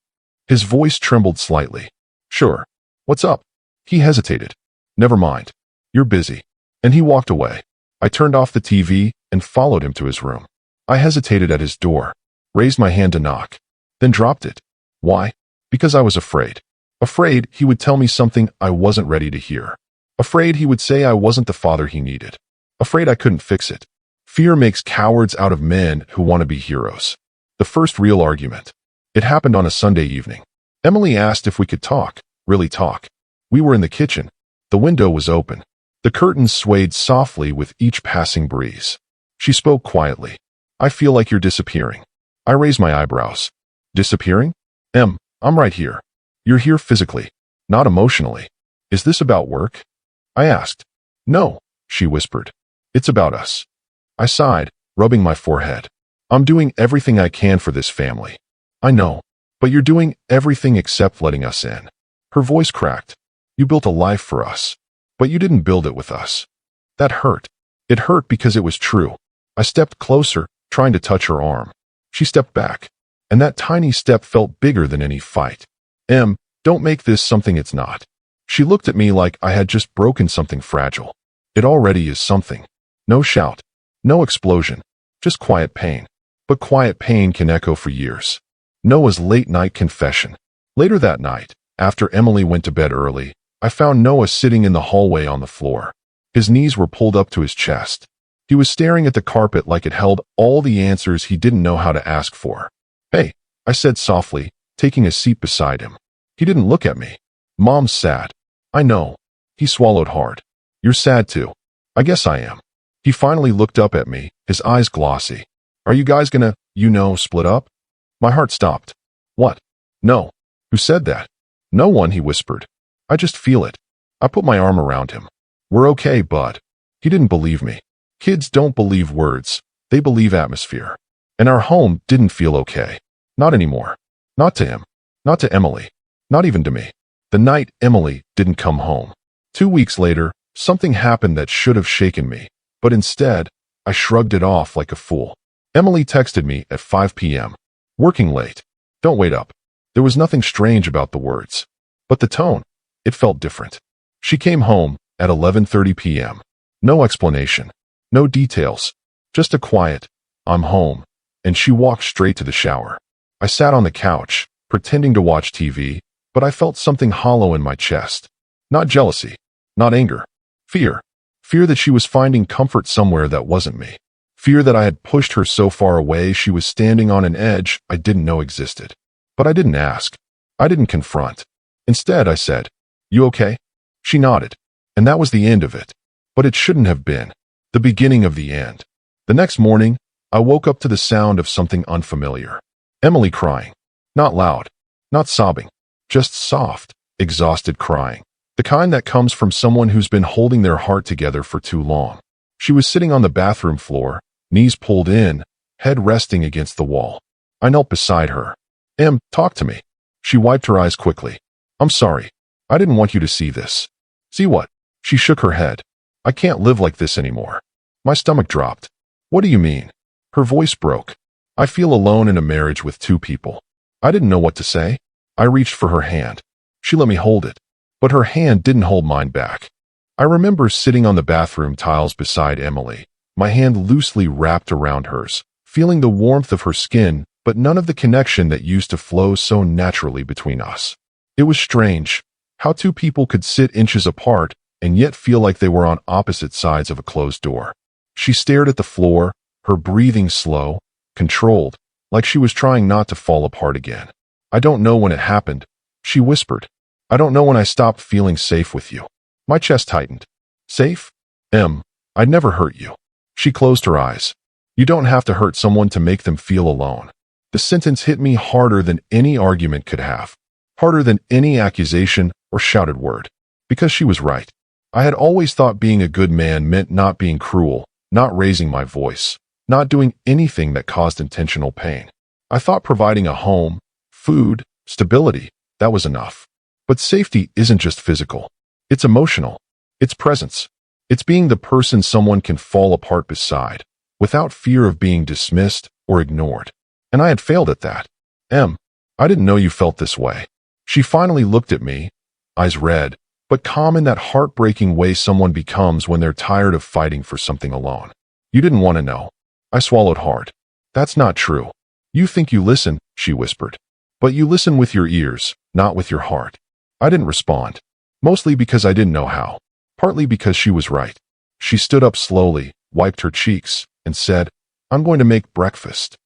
His voice trembled slightly. "Sure. What's up?" He hesitated. "Never mind. You're busy." And he walked away. I turned off the TV and followed him to his room. I hesitated at his door, raised my hand to knock, then dropped it. Why? Because I was afraid. Afraid he would tell me something I wasn't ready to hear. Afraid he would say I wasn't the father he needed. Afraid I couldn't fix it. Fear makes cowards out of men who want to be heroes. The first real argument. It happened on a Sunday evening. Emily asked if we could talk, really talk. We were in the kitchen. The window was open. The curtains swayed softly with each passing breeze. She spoke quietly. "I feel like you're disappearing." I raised my eyebrows. "Disappearing? I'm right here. You're here physically, not emotionally. Is this about work?" I asked. "No," she whispered. "It's about us." I sighed, rubbing my forehead. "I'm doing everything I can for this family." "I know, but you're doing everything except letting us in." Her voice cracked. "You built a life for us, but you didn't build it with us." That hurt. It hurt because it was true. I stepped closer, trying to touch her arm. She stepped back, and that tiny step felt bigger than any fight. Don't make this something it's not." She looked at me like I had just broken something fragile. It already is something. No shout, no explosion, just quiet pain. But quiet pain can echo for years. Noah's late-night confession. Later that night, after Emily went to bed early, I found Noah sitting in the hallway on the floor. His knees were pulled up to his chest. He was staring at the carpet like it held all the answers he didn't know how to ask for. "Hey," I said softly, taking a seat beside him. He didn't look at me. "Mom's sad." "I know." He swallowed hard. "You're sad too." "I guess I am." He finally looked up at me, his eyes glossy. "Are you guys gonna, split up?" My heart stopped. "What? No." "Who said that?" "No one," he whispered. "I just feel it." I put my arm around him. "We're okay, bud." He didn't believe me. Kids don't believe words. They believe atmosphere. And our home didn't feel okay. Not anymore. Not to him. Not to Emily. Not even to me. The night Emily didn't come home. 2 weeks later, something happened that should have shaken me, but instead, I shrugged it off like a fool. Emily texted me at 5 p.m. "Working late. Don't wait up." There was nothing strange about the words. But the tone, it felt different. She came home at 11:30 p.m. No explanation. No details. Just a quiet, "I'm home," and she walked straight to the shower. I sat on the couch, pretending to watch TV, but I felt something hollow in my chest. Not jealousy, not anger. Fear. Fear that she was finding comfort somewhere that wasn't me. Fear that I had pushed her so far away she was standing on an edge I didn't know existed. But I didn't ask. I didn't confront. Instead, I said, "You okay?" She nodded. And that was the end of it. But it shouldn't have been. The beginning of the end. The next morning, I woke up to the sound of something unfamiliar. Emily crying. Not loud. Not sobbing. Just soft, exhausted crying. The kind that comes from someone who's been holding their heart together for too long. She was sitting on the bathroom floor, knees pulled in, head resting against the wall. I knelt beside her. "Em, talk to me." She wiped her eyes quickly. "I'm sorry. I didn't want you to see this." "See what?" She shook her head. "I can't live like this anymore." My stomach dropped. "What do you mean?" Her voice broke. "I feel alone in a marriage with two people." I didn't know what to say. I reached for her hand. She let me hold it. But her hand didn't hold mine back. I remember sitting on the bathroom tiles beside Emily, my hand loosely wrapped around hers, feeling the warmth of her skin, but none of the connection that used to flow so naturally between us. It was strange, how two people could sit inches apart and yet feel like they were on opposite sides of a closed door. She stared at the floor, her breathing slow, controlled, like she was trying not to fall apart again. "I don't know when it happened," she whispered. "I don't know when I stopped feeling safe with you." My chest tightened. "Safe? I'd never hurt you." She closed her eyes. "You don't have to hurt someone to make them feel alone." The sentence hit me harder than any argument could have, harder than any accusation or shouted word. Because she was right. I had always thought being a good man meant not being cruel, not raising my voice, not doing anything that caused intentional pain. I thought providing a home, food, stability, that was enough. But safety isn't just physical. It's emotional. It's presence. It's being the person someone can fall apart beside, without fear of being dismissed or ignored. And I had failed at that. "Em, I didn't know you felt this way." She finally looked at me, eyes red, but calm in that heartbreaking way someone becomes when they're tired of fighting for something alone. "You didn't want to know." I swallowed hard. "That's not true. You think you listen," she whispered. "But you listen with your ears, not with your heart." I didn't respond. Mostly because I didn't know how. Partly because she was right. She stood up slowly, wiped her cheeks, and said, "I'm going to make breakfast."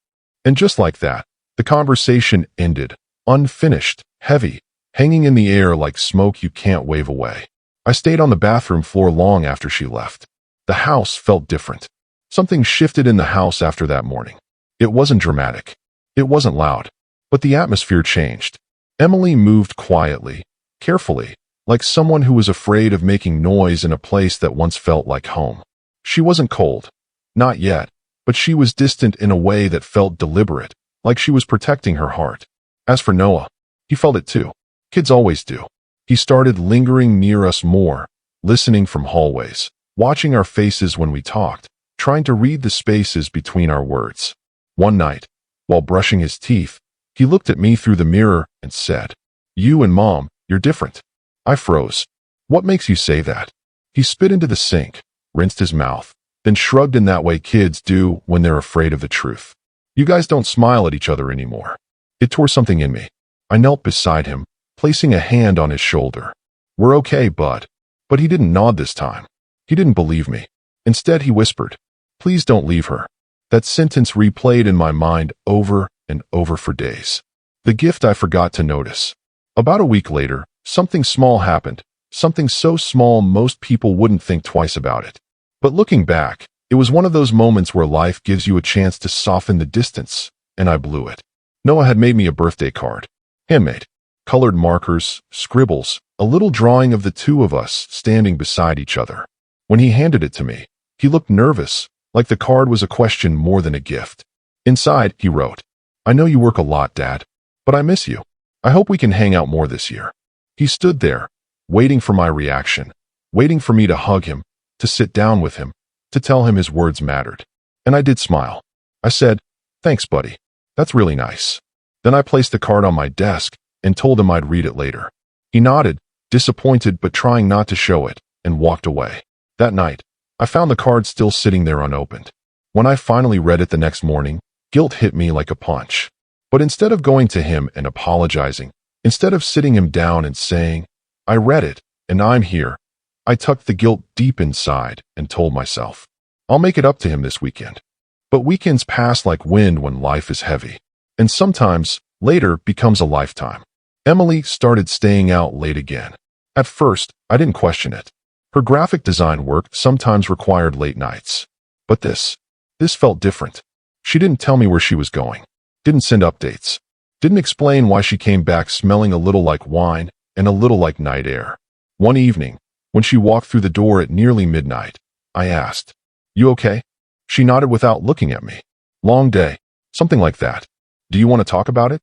And just like that, the conversation ended, unfinished, heavy, hanging in the air like smoke you can't wave away. I stayed on the bathroom floor long after she left. The house felt different. Something shifted in the house after that morning. It wasn't dramatic. It wasn't loud. But the atmosphere changed. Emily moved quietly, carefully, like someone who was afraid of making noise in a place that once felt like home. She wasn't cold. Not yet. But she was distant in a way that felt deliberate, like she was protecting her heart. As for Noah, he felt it too. Kids always do. He started lingering near us more, listening from hallways, watching our faces when we talked, trying to read the spaces between our words. One night, while brushing his teeth, he looked at me through the mirror and said, "You and Mom, you're different." I froze. "What makes you say that?" He spit into the sink, rinsed his mouth, then shrugged in that way kids do when they're afraid of the truth. "You guys don't smile at each other anymore." It tore something in me. I knelt beside him, placing a hand on his shoulder. "We're okay, bud." But he didn't nod this time. He didn't believe me. Instead, he whispered, "Please don't leave her." That sentence replayed in my mind over and over for days. The gift I forgot to notice. About a week later, something small happened, something so small most people wouldn't think twice about it. But looking back, it was one of those moments where life gives you a chance to soften the distance, and I blew it. Noah had made me a birthday card. Handmade. Colored markers, scribbles, a little drawing of the two of us standing beside each other. When he handed it to me, he looked nervous, like the card was a question more than a gift. Inside, he wrote, "I know you work a lot, Dad, but I miss you. I hope we can hang out more this year." He stood there, waiting for my reaction, waiting for me to hug him, to sit down with him, to tell him his words mattered. And I did smile. I said, "Thanks, buddy. That's really nice." Then I placed the card on my desk and told him I'd read it later. He nodded, disappointed but trying not to show it, and walked away. That night, I found the card still sitting there unopened. When I finally read it the next morning, guilt hit me like a punch. But instead of going to him and apologizing, instead of sitting him down and saying, "I read it, and I'm here," I tucked the guilt deep inside and told myself, "I'll make it up to him this weekend." But weekends pass like wind when life is heavy, and sometimes later becomes a lifetime. Emily started staying out late again. At first, I didn't question it. Her graphic design work sometimes required late nights. But this felt different. She didn't tell me where she was going, didn't send updates, didn't explain why she came back smelling a little like wine and a little like night air. One evening, when she walked through the door at nearly midnight, I asked, "You okay?" She nodded without looking at me. "Long day," something like that. "Do you want to talk about it?"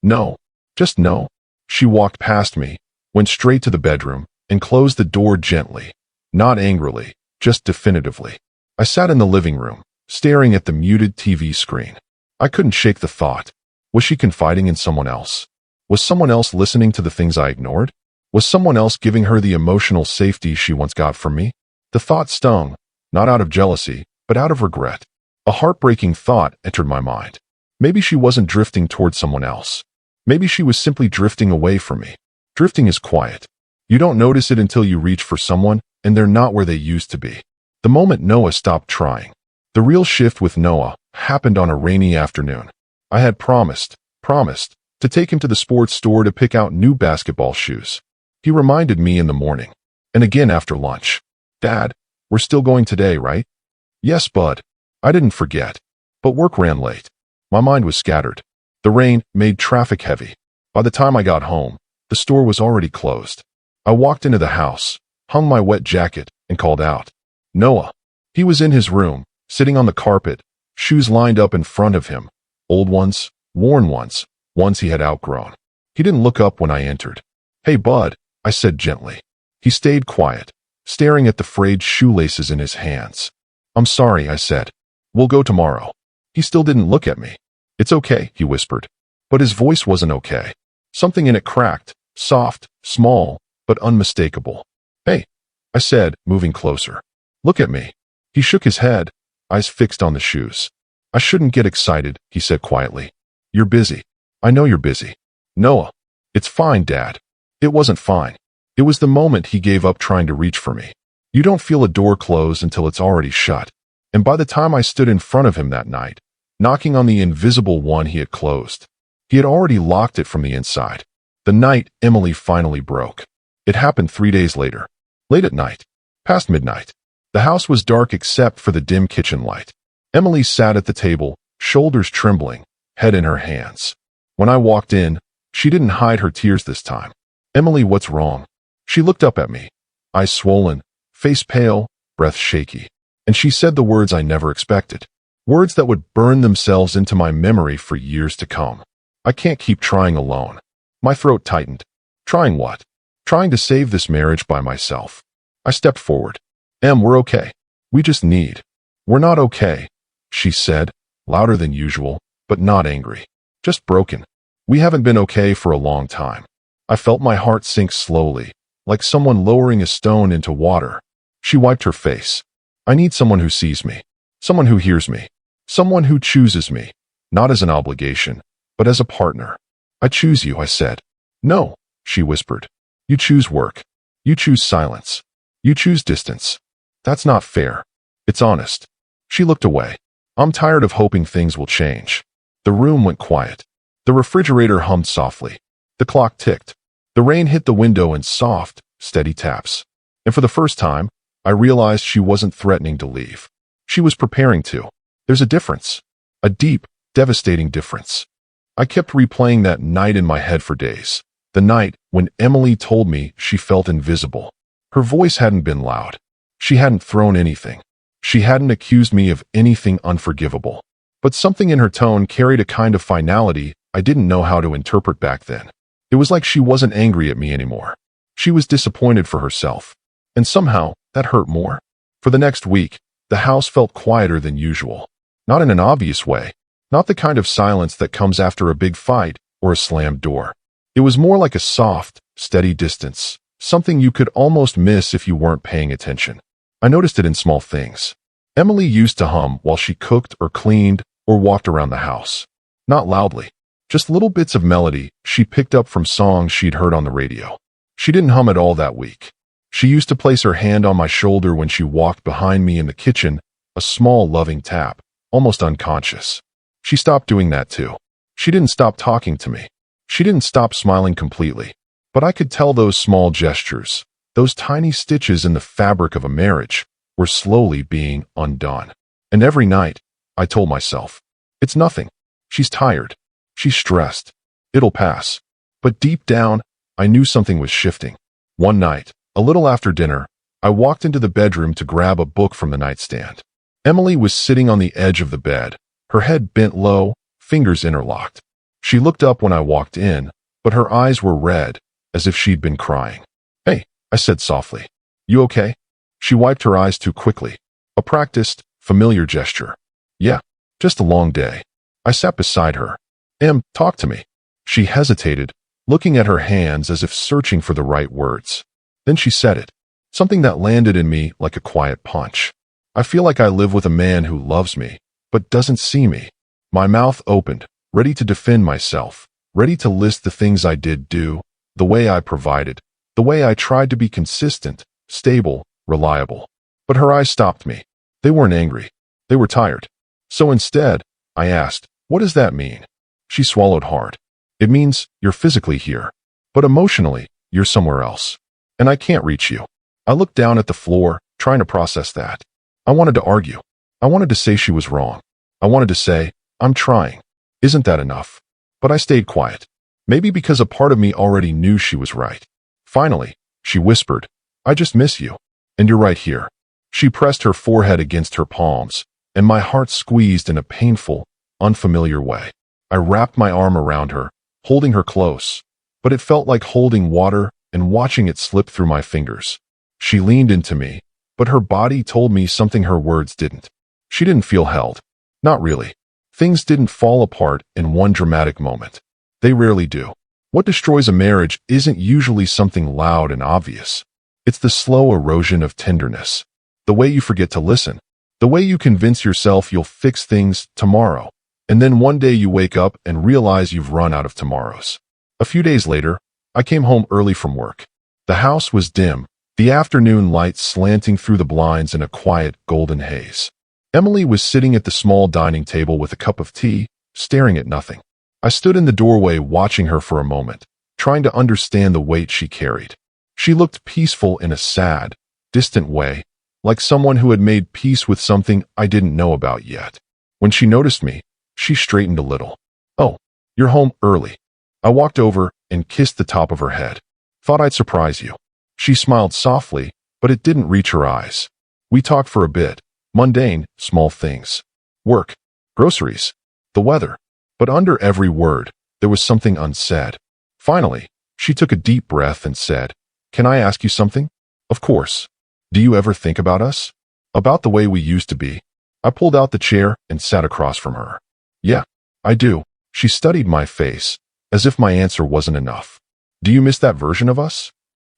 "No, just no." She walked past me, went straight to the bedroom, and closed the door gently, not angrily, just definitively. I sat in the living room, staring at the muted TV screen. I couldn't shake the thought. Was she confiding in someone else? Was someone else listening to the things I ignored? Was someone else giving her the emotional safety she once got from me? The thought stung, not out of jealousy, but out of regret. A heartbreaking thought entered my mind. Maybe she wasn't drifting toward someone else. Maybe she was simply drifting away from me. Drifting is quiet. You don't notice it until you reach for someone, and they're not where they used to be. The moment Noah stopped trying. The real shift with Noah happened on a rainy afternoon. I had promised to take him to the sports store to pick out new basketball shoes. He reminded me in the morning, and again after lunch. "Dad, we're still going today, right?" "Yes, bud." I didn't forget. But work ran late. My mind was scattered. The rain made traffic heavy. By the time I got home, the store was already closed. I walked into the house, hung my wet jacket, and called out, "Noah." He was in his room, sitting on the carpet, shoes lined up in front of him, old ones, worn ones he had outgrown. He didn't look up when I entered. "Hey, bud," I said gently. He stayed quiet, staring at the frayed shoelaces in his hands. "I'm sorry," I said. "We'll go tomorrow." He still didn't look at me. "It's okay," he whispered. But his voice wasn't okay. Something in it cracked, soft, small, but unmistakable. "Hey," I said, moving closer. "Look at me." He shook his head, eyes fixed on the shoes. "I shouldn't get excited," he said quietly. "You're busy." "I know you're busy." "Noah." "It's fine, Dad." It wasn't fine. It was the moment he gave up trying to reach for me. You don't feel a door close until it's already shut. And by the time I stood in front of him that night, knocking on the invisible one he had closed, he had already locked it from the inside. The night Emily finally broke. It happened 3 days later. Late at night. Past midnight. The house was dark except for the dim kitchen light. Emily sat at the table, shoulders trembling, head in her hands. When I walked in, she didn't hide her tears this time. "Emily, what's wrong?" She looked up at me, eyes swollen, face pale, breath shaky. And she said the words I never expected. Words that would burn themselves into my memory for years to come. "I can't keep trying alone." My throat tightened. Trying what? Trying to save this marriage by myself. I stepped forward. "Em, we're okay. We just need." "We're not okay," she said, louder than usual, but not angry. "Just broken. We haven't been okay for a long time." I felt my heart sink slowly, like someone lowering a stone into water. She wiped her face. "I need someone who sees me, someone who hears me, someone who chooses me, not as an obligation, but as a partner." "I choose you," I said. "No," she whispered. "You choose work. You choose silence. You choose distance. That's not fair. It's honest." She looked away. "I'm tired of hoping things will change." The room went quiet. The refrigerator hummed softly. The clock ticked. The rain hit the window in soft, steady taps. And for the first time, I realized she wasn't threatening to leave. She was preparing to. There's a difference. A deep, devastating difference. I kept replaying that night in my head for days. The night when Emily told me she felt invisible. Her voice hadn't been loud. She hadn't thrown anything. She hadn't accused me of anything unforgivable. But something in her tone carried a kind of finality I didn't know how to interpret back then. It was like she wasn't angry at me anymore. She was disappointed for herself. And somehow, that hurt more. For the next week, the house felt quieter than usual. Not in an obvious way. Not the kind of silence that comes after a big fight or a slammed door. It was more like a soft, steady distance. Something you could almost miss if you weren't paying attention. I noticed it in small things. Emily used to hum while she cooked or cleaned or walked around the house. Not loudly. Just little bits of melody she picked up from songs she'd heard on the radio. She didn't hum at all that week. She used to place her hand on my shoulder when she walked behind me in the kitchen, a small, loving tap, almost unconscious. She stopped doing that too. She didn't stop talking to me. She didn't stop smiling completely. But I could tell those small gestures, those tiny stitches in the fabric of a marriage, were slowly being undone. And every night, I told myself, it's nothing. She's tired. She's stressed. It'll pass. But deep down, I knew something was shifting. One night, a little after dinner, I walked into the bedroom to grab a book from the nightstand. Emily was sitting on the edge of the bed, her head bent low, fingers interlocked. She looked up when I walked in, but her eyes were red, as if she'd been crying. "Hey," I said softly. "You okay?" She wiped her eyes too quickly. A practiced, familiar gesture. "Yeah, just a long day." I sat beside her. Talk to me." She hesitated, looking at her hands as if searching for the right words. Then she said it, something that landed in me like a quiet punch. "I feel like I live with a man who loves me, but doesn't see me." My mouth opened, ready to defend myself, ready to list the things I did do, the way I provided, the way I tried to be consistent, stable, reliable. But her eyes stopped me. They weren't angry. They were tired. So instead, I asked, "What does that mean?" She swallowed hard. "It means you're physically here, but emotionally, you're somewhere else. And I can't reach you." I looked down at the floor, trying to process that. I wanted to argue. I wanted to say she was wrong. I wanted to say, "I'm trying. Isn't that enough?" But I stayed quiet. Maybe because a part of me already knew she was right. Finally, she whispered, "I just miss you. And you're right here." She pressed her forehead against her palms, and my heart squeezed in a painful, unfamiliar way. I wrapped my arm around her, holding her close, but it felt like holding water and watching it slip through my fingers. She leaned into me, but her body told me something her words didn't. She didn't feel held. Not really. Things didn't fall apart in one dramatic moment. They rarely do. What destroys a marriage isn't usually something loud and obvious. It's the slow erosion of tenderness. The way you forget to listen. The way you convince yourself you'll fix things tomorrow. And then one day you wake up and realize you've run out of tomorrows. A few days later, I came home early from work. The house was dim, the afternoon light slanting through the blinds in a quiet, golden haze. Emily was sitting at the small dining table with a cup of tea, staring at nothing. I stood in the doorway watching her for a moment, trying to understand the weight she carried. She looked peaceful in a sad, distant way, like someone who had made peace with something I didn't know about yet. When she noticed me, she straightened a little. "Oh, you're home early." I walked over and kissed the top of her head. "Thought I'd surprise you." She smiled softly, but it didn't reach her eyes. We talked for a bit, mundane, small things. Work, groceries, the weather. But under every word, there was something unsaid. Finally, she took a deep breath and said, "Can I ask you something?" "Of course." "Do you ever think about us? About the way we used to be?" I pulled out the chair and sat across from her. "Yeah, I do." She studied my face, as if my answer wasn't enough. "Do you miss that version of us?"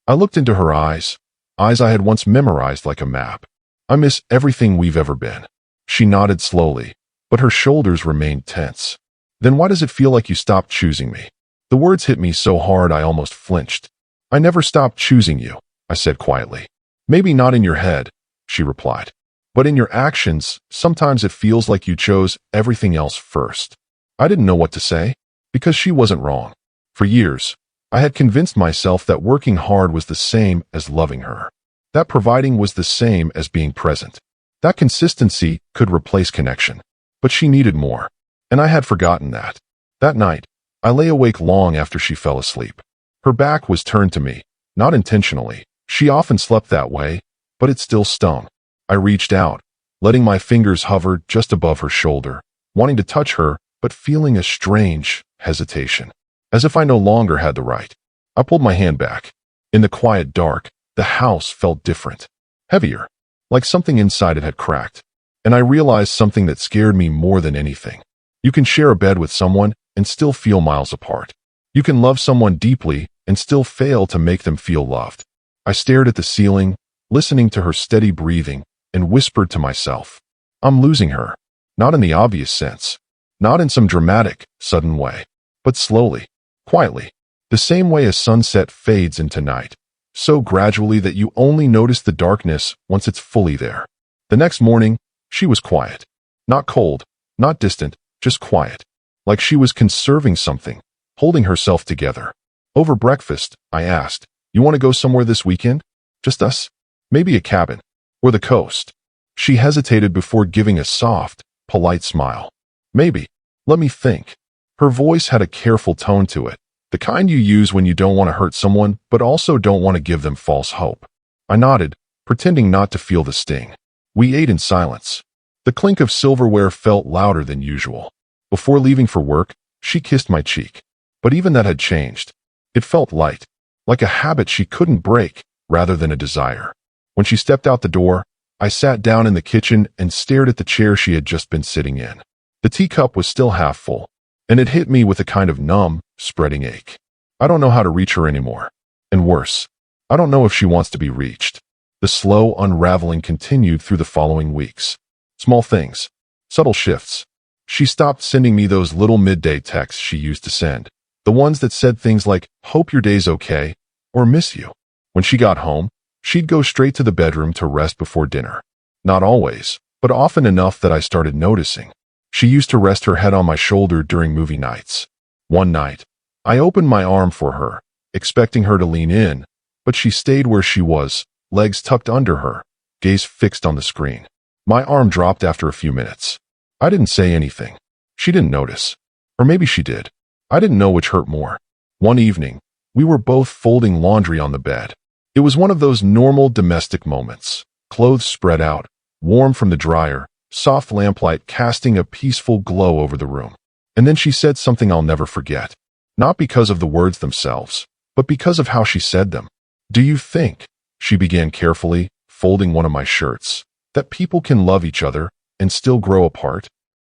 I looked into her eyes I had once memorized like a map. "I miss everything we've ever been." She nodded slowly, but her shoulders remained tense. "Then why does it feel like you stopped choosing me?" The words hit me so hard I almost flinched. "I never stopped choosing you," I said quietly. "Maybe not in your head," she replied. "But in your actions, sometimes it feels like you chose everything else first." I didn't know what to say, because she wasn't wrong. For years, I had convinced myself that working hard was the same as loving her. That providing was the same as being present. That consistency could replace connection. But she needed more. And I had forgotten that. That night, I lay awake long after she fell asleep. Her back was turned to me, not intentionally. She often slept that way, but it still stung. I reached out, letting my fingers hover just above her shoulder, wanting to touch her, but feeling a strange hesitation, as if I no longer had the right. I pulled my hand back. In the quiet dark, the house felt different, heavier, like something inside it had cracked. And I realized something that scared me more than anything. You can share a bed with someone and still feel miles apart. You can love someone deeply and still fail to make them feel loved. I stared at the ceiling, listening to her steady breathing, and whispered to myself, "I'm losing her." Not in the obvious sense. Not in some dramatic, sudden way. but slowly, quietly, the same way a sunset fades into night, so gradually that you only notice the darkness once it's fully there. The next morning, she was quiet. Not cold, not distant, just quiet. Like she was conserving something, holding herself together. Over breakfast, I asked, "You want to go somewhere this weekend? Just us? Maybe a cabin. Or the coast?" She hesitated before giving a soft, polite smile. "Maybe. Let me think." Her voice had a careful tone to it, the kind you use when you don't want to hurt someone but also don't want to give them false hope. I nodded, pretending not to feel the sting. We ate in silence. The clink of silverware felt louder than usual. Before leaving for work, she kissed my cheek. But even that had changed. It felt light, like a habit she couldn't break, rather than a desire. When she stepped out the door, I sat down in the kitchen and stared at the chair she had just been sitting in. The teacup was still half full, and it hit me with a kind of numb, spreading ache. I don't know how to reach her anymore. And worse, I don't know if she wants to be reached. The slow unraveling continued through the following weeks. Small things, subtle shifts. She stopped sending me those little midday texts she used to send, the ones that said things like, "Hope your day's okay," or "Miss you." When she got home, she'd go straight to the bedroom to rest before dinner. Not always, but often enough that I started noticing. She used to rest her head on my shoulder during movie nights. One night, I opened my arm for her, expecting her to lean in, but she stayed where she was, legs tucked under her, gaze fixed on the screen. My arm dropped after a few minutes. I didn't say anything. She didn't notice. Or maybe she did. I didn't know which hurt more. One evening, we were both folding laundry on the bed. It was one of those normal domestic moments. Clothes spread out, warm from the dryer, soft lamplight casting a peaceful glow over the room. And then she said something I'll never forget. Not because of the words themselves, but because of how she said them. "Do you think," she began carefully, folding one of my shirts, "that people can love each other and still grow apart?"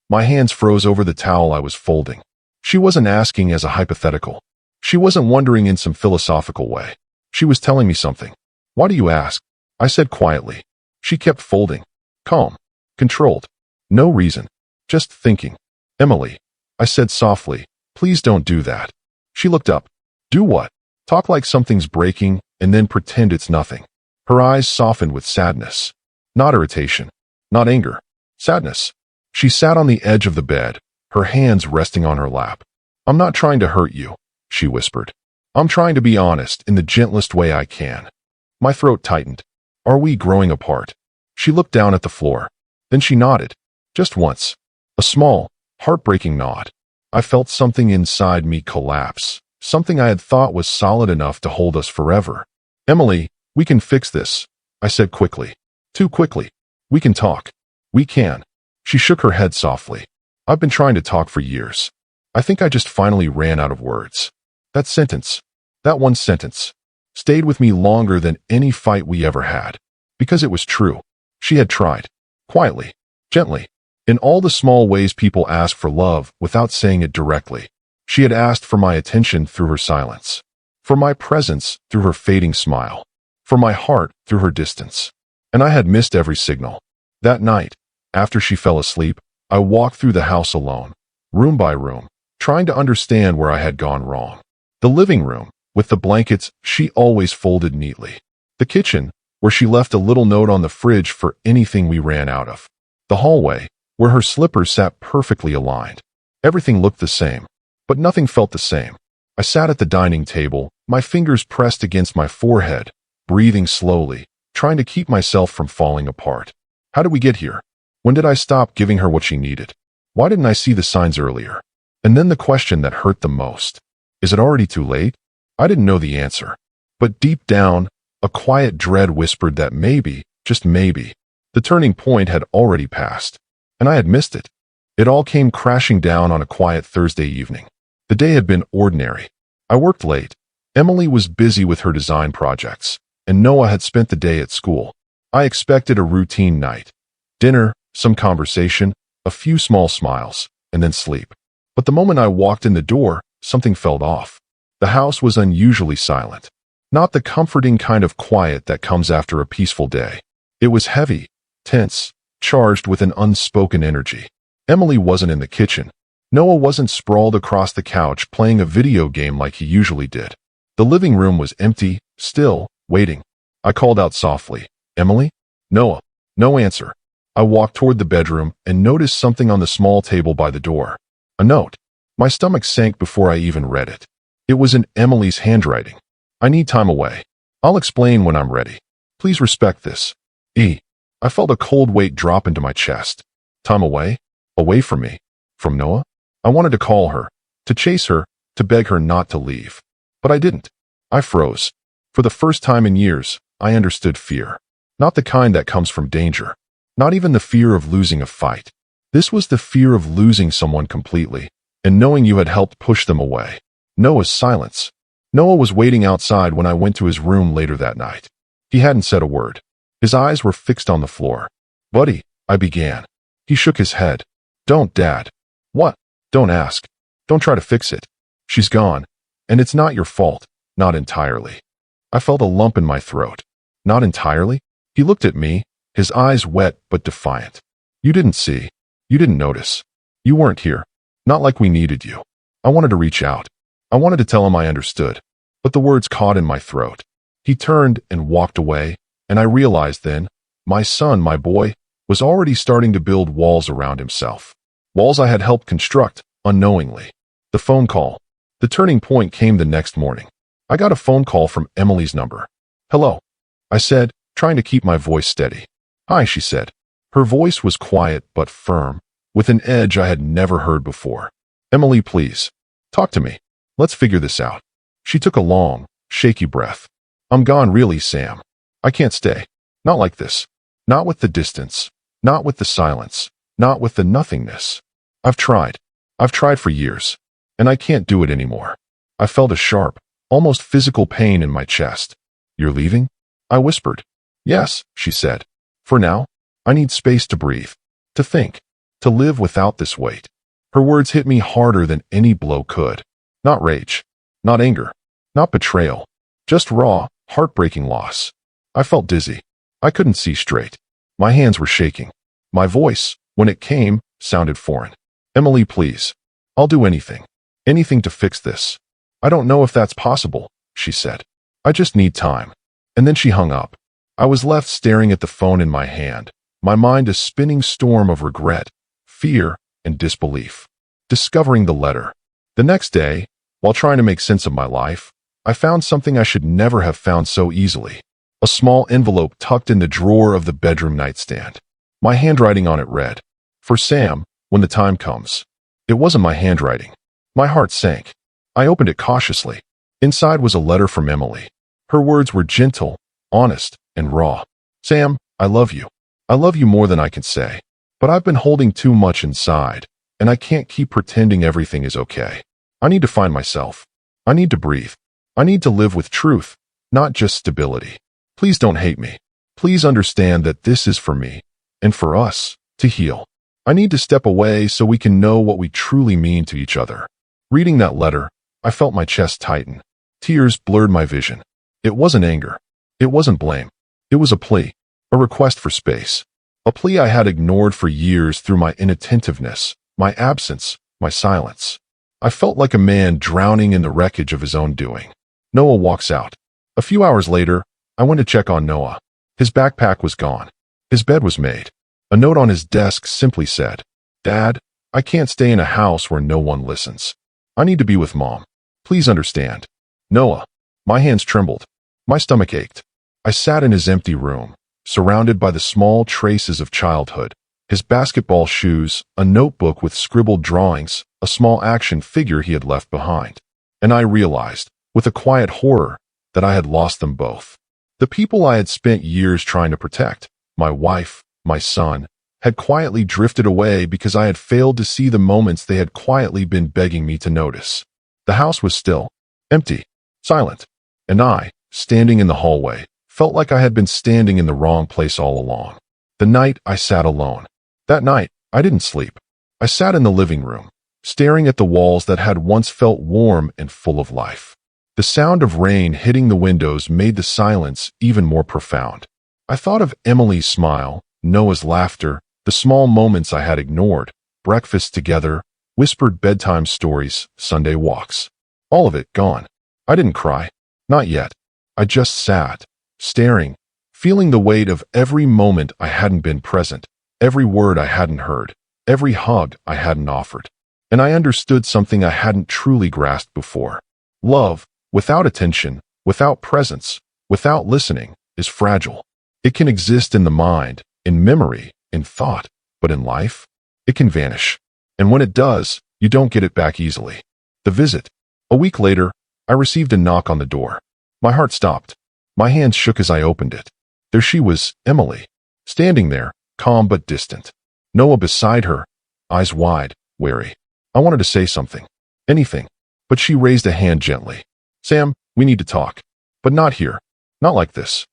My hands froze over the towel I was folding. She wasn't asking as a hypothetical. She wasn't wondering in some philosophical way. She was telling me something. "Why do you ask?" I said quietly. She kept folding. Calm. Controlled. No reason. Just thinking. "Emily," I said softly, "please don't do that." She looked up. "Do what?" "Talk like something's breaking and then pretend it's nothing." Her eyes softened with sadness. Not irritation. Not anger. Sadness. She sat on the edge of the bed, her hands resting on her lap. "I'm not trying to hurt you," she whispered. "I'm trying to be honest in the gentlest way I can." My throat tightened. "Are we growing apart?" She looked down at the floor. Then she nodded. Just once. A small, heartbreaking nod. I felt something inside me collapse. Something I had thought was solid enough to hold us forever. "Emily, we can fix this," I said quickly. Too quickly. "We can talk. We can." She shook her head softly. "I've been trying to talk for years. I think I just finally ran out of words." That sentence, that one sentence, stayed with me longer than any fight we ever had. Because it was true. She had tried. Quietly. Gently. In all the small ways people ask for love without saying it directly. She had asked for my attention through her silence. For my presence through her fading smile. For my heart through her distance. And I had missed every signal. That night, after she fell asleep, I walked through the house alone, room by room, trying to understand where I had gone wrong. The living room, with the blankets she always folded neatly. The kitchen, where she left a little note on the fridge for anything we ran out of. The hallway, where her slippers sat perfectly aligned. Everything looked the same, but nothing felt the same. I sat at the dining table, my fingers pressed against my forehead, breathing slowly, trying to keep myself from falling apart. How did we get here? When did I stop giving her what she needed? Why didn't I see the signs earlier? And then the question that hurt the most. Is it already too late? I didn't know the answer. But deep down, a quiet dread whispered that maybe, just maybe, the turning point had already passed. And I had missed it. It all came crashing down on a quiet Thursday evening. The day had been ordinary. I worked late. Emily was busy with her design projects, and Noah had spent the day at school. I expected a routine night. Dinner, some conversation, a few small smiles, and then sleep. But the moment I walked in the door, something felt off. The house was unusually silent. Not the comforting kind of quiet that comes after a peaceful day. It was heavy, tense, charged with an unspoken energy. Emily wasn't in the kitchen. Noah wasn't sprawled across the couch playing a video game like he usually did. The living room was empty, still, waiting. I called out softly, "Emily?" "Noah." No answer. I walked toward the bedroom and noticed something on the small table by the door. A note. My stomach sank before I even read it. It was in Emily's handwriting. "I need time away. I'll explain when I'm ready. Please respect this. E." I felt a cold weight drop into my chest. Time away? Away from me? From Noah? I wanted to call her, to chase her, to beg her not to leave. But I didn't. I froze. For the first time in years, I understood fear. Not the kind that comes from danger. Not even the fear of losing a fight. This was the fear of losing someone completely, and knowing you had helped push them away. Noah's silence. Noah was waiting outside when I went to his room later that night. He hadn't said a word. His eyes were fixed on the floor. "Buddy," I began. He shook his head. "Don't, Dad." "What?" "Don't ask. Don't try to fix it. She's gone. And it's not your fault. Not entirely." I felt a lump in my throat. Not entirely? He looked at me, his eyes wet but defiant. "You didn't see. You didn't notice. You weren't here. Not like we needed you." I wanted to reach out. I wanted to tell him I understood. But the words caught in my throat. He turned and walked away, and I realized then, my son, my boy, was already starting to build walls around himself. Walls I had helped construct, unknowingly. The phone call. The turning point came the next morning. I got a phone call from Emily's number. "Hello," I said, trying to keep my voice steady. "Hi," she said. Her voice was quiet but firm, with an edge I had never heard before. "Emily, please. Talk to me. Let's figure this out." She took a long, shaky breath. "I'm gone really, Sam. I can't stay. Not like this. Not with the distance. Not with the silence. Not with the nothingness. I've tried. I've tried for years. And I can't do it anymore." I felt a sharp, almost physical pain in my chest. "You're leaving?" I whispered. "Yes," she said. "For now. I need space to breathe. To think. To live without this weight." Her words hit me harder than any blow could. Not rage. Not anger. Not betrayal. Just raw, heartbreaking loss. I felt dizzy. I couldn't see straight. My hands were shaking. My voice, when it came, sounded foreign. "Emily, please. I'll do anything. Anything to fix this." "I don't know if that's possible," she said. "I just need time." And then she hung up. I was left staring at the phone in my hand, my mind a spinning storm of regret, fear, and disbelief. Discovering the letter. The next day, while trying to make sense of my life, I found something I should never have found so easily. A small envelope tucked in the drawer of the bedroom nightstand. My handwriting on it read, "For Sam, when the time comes." It wasn't my handwriting. My heart sank. I opened it cautiously. Inside was a letter from Emily. Her words were gentle, honest, and raw. "Sam, I love you. I love you more than I can say. But I've been holding too much inside, and I can't keep pretending everything is okay. I need to find myself. I need to breathe. I need to live with truth, not just stability. Please don't hate me. Please understand that this is for me, and for us, to heal. I need to step away so we can know what we truly mean to each other." Reading that letter, I felt my chest tighten. Tears blurred my vision. It wasn't anger. It wasn't blame. It was a plea, a request for space. A plea I had ignored for years through my inattentiveness, my absence, my silence. I felt like a man drowning in the wreckage of his own doing. Noah walks out. A few hours later, I went to check on Noah. His backpack was gone. His bed was made. A note on his desk simply said, "Dad, I can't stay in a house where no one listens. I need to be with Mom. Please understand." Noah. My hands trembled. My stomach ached. I sat in his empty room, surrounded by the small traces of childhood, his basketball shoes, a notebook with scribbled drawings, a small action figure he had left behind. And I realized, with a quiet horror, that I had lost them both. The people I had spent years trying to protect, my wife, my son, had quietly drifted away because I had failed to see the moments they had quietly been begging me to notice. The house was still, empty, silent, and I, standing in the hallway, felt like I had been standing in the wrong place all along. The night I sat alone. That night, I didn't sleep. I sat in the living room, staring at the walls that had once felt warm and full of life. The sound of rain hitting the windows made the silence even more profound. I thought of Emily's smile, Noah's laughter, the small moments I had ignored, breakfast together, whispered bedtime stories, Sunday walks. All of it gone. I didn't cry. Not yet. I just sat, staring, feeling the weight of every moment I hadn't been present, every word I hadn't heard, every hug I hadn't offered. And I understood something I hadn't truly grasped before. Love, without attention, without presence, without listening, is fragile. It can exist in the mind, in memory, in thought, but in life, it can vanish. And when it does, you don't get it back easily. The visit. A week later, I received a knock on the door. My heart stopped. My hands shook as I opened it. There she was, Emily, standing there, calm but distant. Noah beside her, eyes wide, wary. I wanted to say something. Anything. But she raised a hand gently. Sam, we need to talk. But not here. Not like this.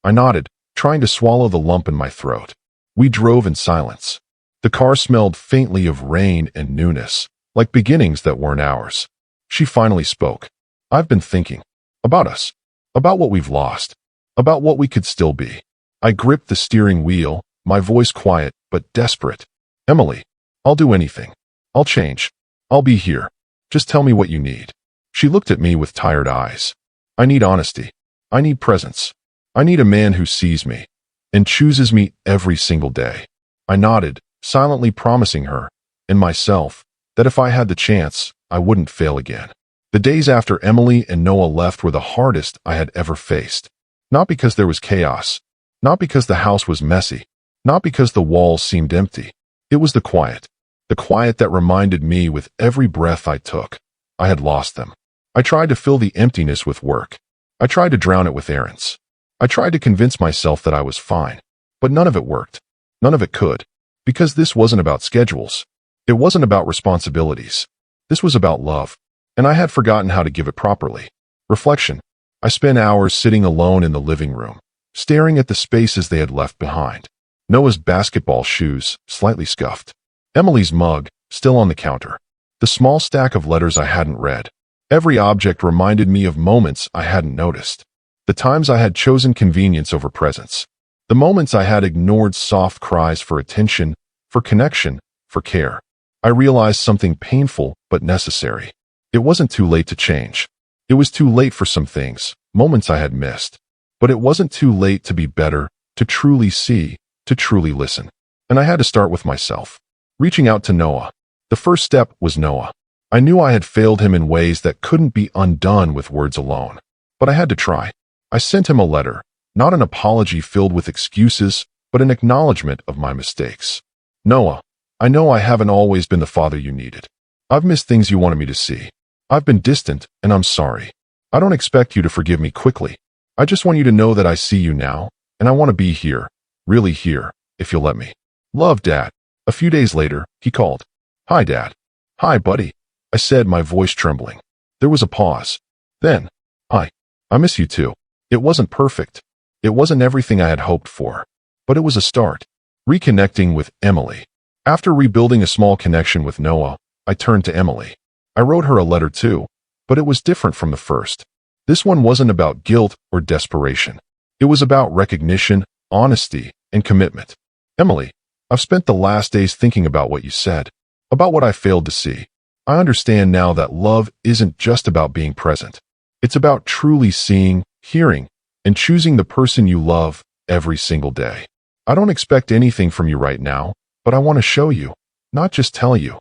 I nodded, trying to swallow the lump in my throat. We drove in silence. The car smelled faintly of rain and newness, like beginnings that weren't ours. She finally spoke. I've been thinking. About us. About what we've lost. About what we could still be. I gripped the steering wheel, my voice quiet but desperate. Emily, I'll do anything. I'll change. I'll be here. Just tell me what you need. She looked at me with tired eyes. I need honesty. I need presence. I need a man who sees me and chooses me every single day. I nodded, silently promising her and myself that if I had the chance, I wouldn't fail again. The days after Emily and Noah left were the hardest I had ever faced. Not because there was chaos. Not because the house was messy. Not because the walls seemed empty. It was the quiet. The quiet that reminded me with every breath I took, I had lost them. I tried to fill the emptiness with work. I tried to drown it with errands. I tried to convince myself that I was fine. But none of it worked. None of it could. Because this wasn't about schedules. It wasn't about responsibilities. This was about love. And I had forgotten how to give it properly. Reflection. I spent hours sitting alone in the living room, staring at the spaces they had left behind. Noah's basketball shoes, slightly scuffed. Emily's mug, still on the counter. The small stack of letters I hadn't read. Every object reminded me of moments I hadn't noticed. The times I had chosen convenience over presence. The moments I had ignored soft cries for attention, for connection, for care. I realized something painful but necessary. It wasn't too late to change. It was too late for some things, moments I had missed. But it wasn't too late to be better, to truly see, to truly listen. And I had to start with myself. Reaching out to Noah. The first step was Noah. I knew I had failed him in ways that couldn't be undone with words alone. But I had to try. I sent him a letter, not an apology filled with excuses, but an acknowledgement of my mistakes. Noah, I know I haven't always been the father you needed. I've missed things you wanted me to see. I've been distant, and I'm sorry. I don't expect you to forgive me quickly. I just want you to know that I see you now, and I want to be here, really here, if you'll let me. Love, Dad. A few days later, he called. Hi, Dad. Hi, buddy. I said, my voice trembling. There was a pause. Then, hi. I miss you too. It wasn't perfect. It wasn't everything I had hoped for. But it was a start. Reconnecting with Emily. After rebuilding a small connection with Noah, I turned to Emily. I wrote her a letter too, but it was different from the first. This one wasn't about guilt or desperation. It was about recognition, honesty, and commitment. Emily, I've spent the last days thinking about what you said, about what I failed to see. I understand now that love isn't just about being present. It's about truly seeing, hearing, and choosing the person you love every single day. I don't expect anything from you right now, but I want to show you, not just tell you,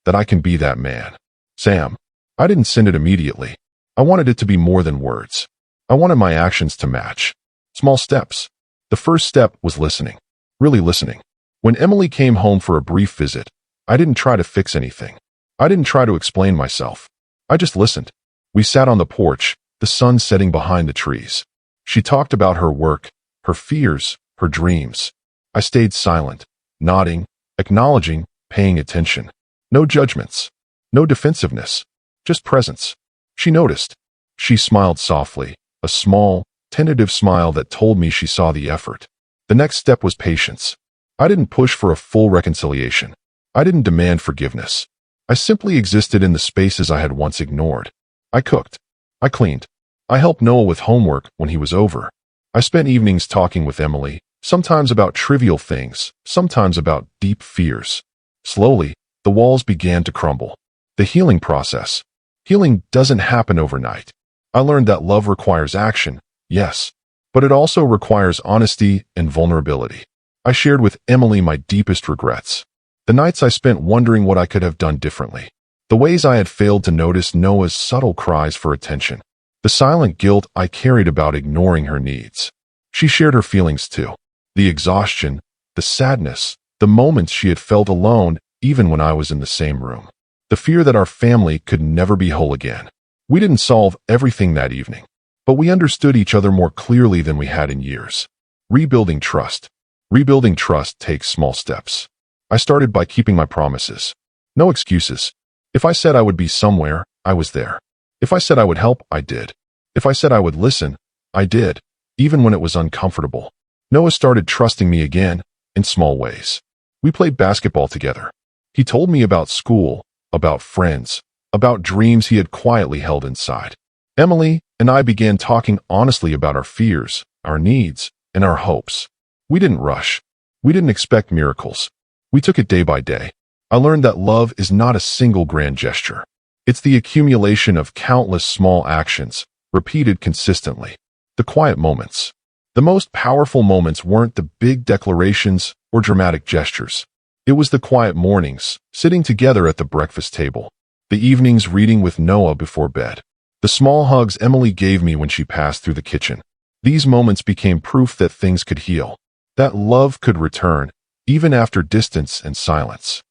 that I can be that man. Sam. I didn't send it immediately. I wanted it to be more than words. I wanted my actions to match. Small steps. The first step was listening. Really listening. When Emily came home for a brief visit, I didn't try to fix anything. I didn't try to explain myself. I just listened. We sat on the porch, the sun setting behind the trees. She talked about her work, her fears, her dreams. I stayed silent, nodding, acknowledging, paying attention. No judgments. No defensiveness. Just presence. She noticed. She smiled softly, a small, tentative smile that told me she saw the effort. The next step was patience. I didn't push for a full reconciliation. I didn't demand forgiveness. I simply existed in the spaces I had once ignored. I cooked. I cleaned. I helped Noah with homework when he was over. I spent evenings talking with Emily, sometimes about trivial things, sometimes about deep fears. Slowly, the walls began to crumble. The healing process. Healing doesn't happen overnight. I learned that love requires action, yes, but it also requires honesty and vulnerability. I shared with Emily my deepest regrets. The nights I spent wondering what I could have done differently. The ways I had failed to notice Noah's subtle cries for attention. The silent guilt I carried about ignoring her needs. She shared her feelings too. The exhaustion, the sadness, the moments she had felt alone even when I was in the same room. The fear that our family could never be whole again. We didn't solve everything that evening, but we understood each other more clearly than we had in years. Rebuilding trust. Rebuilding trust takes small steps. I started by keeping my promises. No excuses. If I said I would be somewhere, I was there. If I said I would help, I did. If I said I would listen, I did, even when it was uncomfortable. Noah started trusting me again, in small ways. We played basketball together. He told me about school, about friends, about dreams he had quietly held inside. Emily and I began talking honestly about our fears, our needs, and our hopes. We didn't rush. We didn't expect miracles. We took it day by day. I learned that love is not a single grand gesture. It's the accumulation of countless small actions, repeated consistently. The quiet moments. The most powerful moments weren't the big declarations or dramatic gestures. It was the quiet mornings, sitting together at the breakfast table. The evenings reading with Noah before bed. The small hugs Emily gave me when she passed through the kitchen. These moments became proof that things could heal, that love could return, even after distance and silence.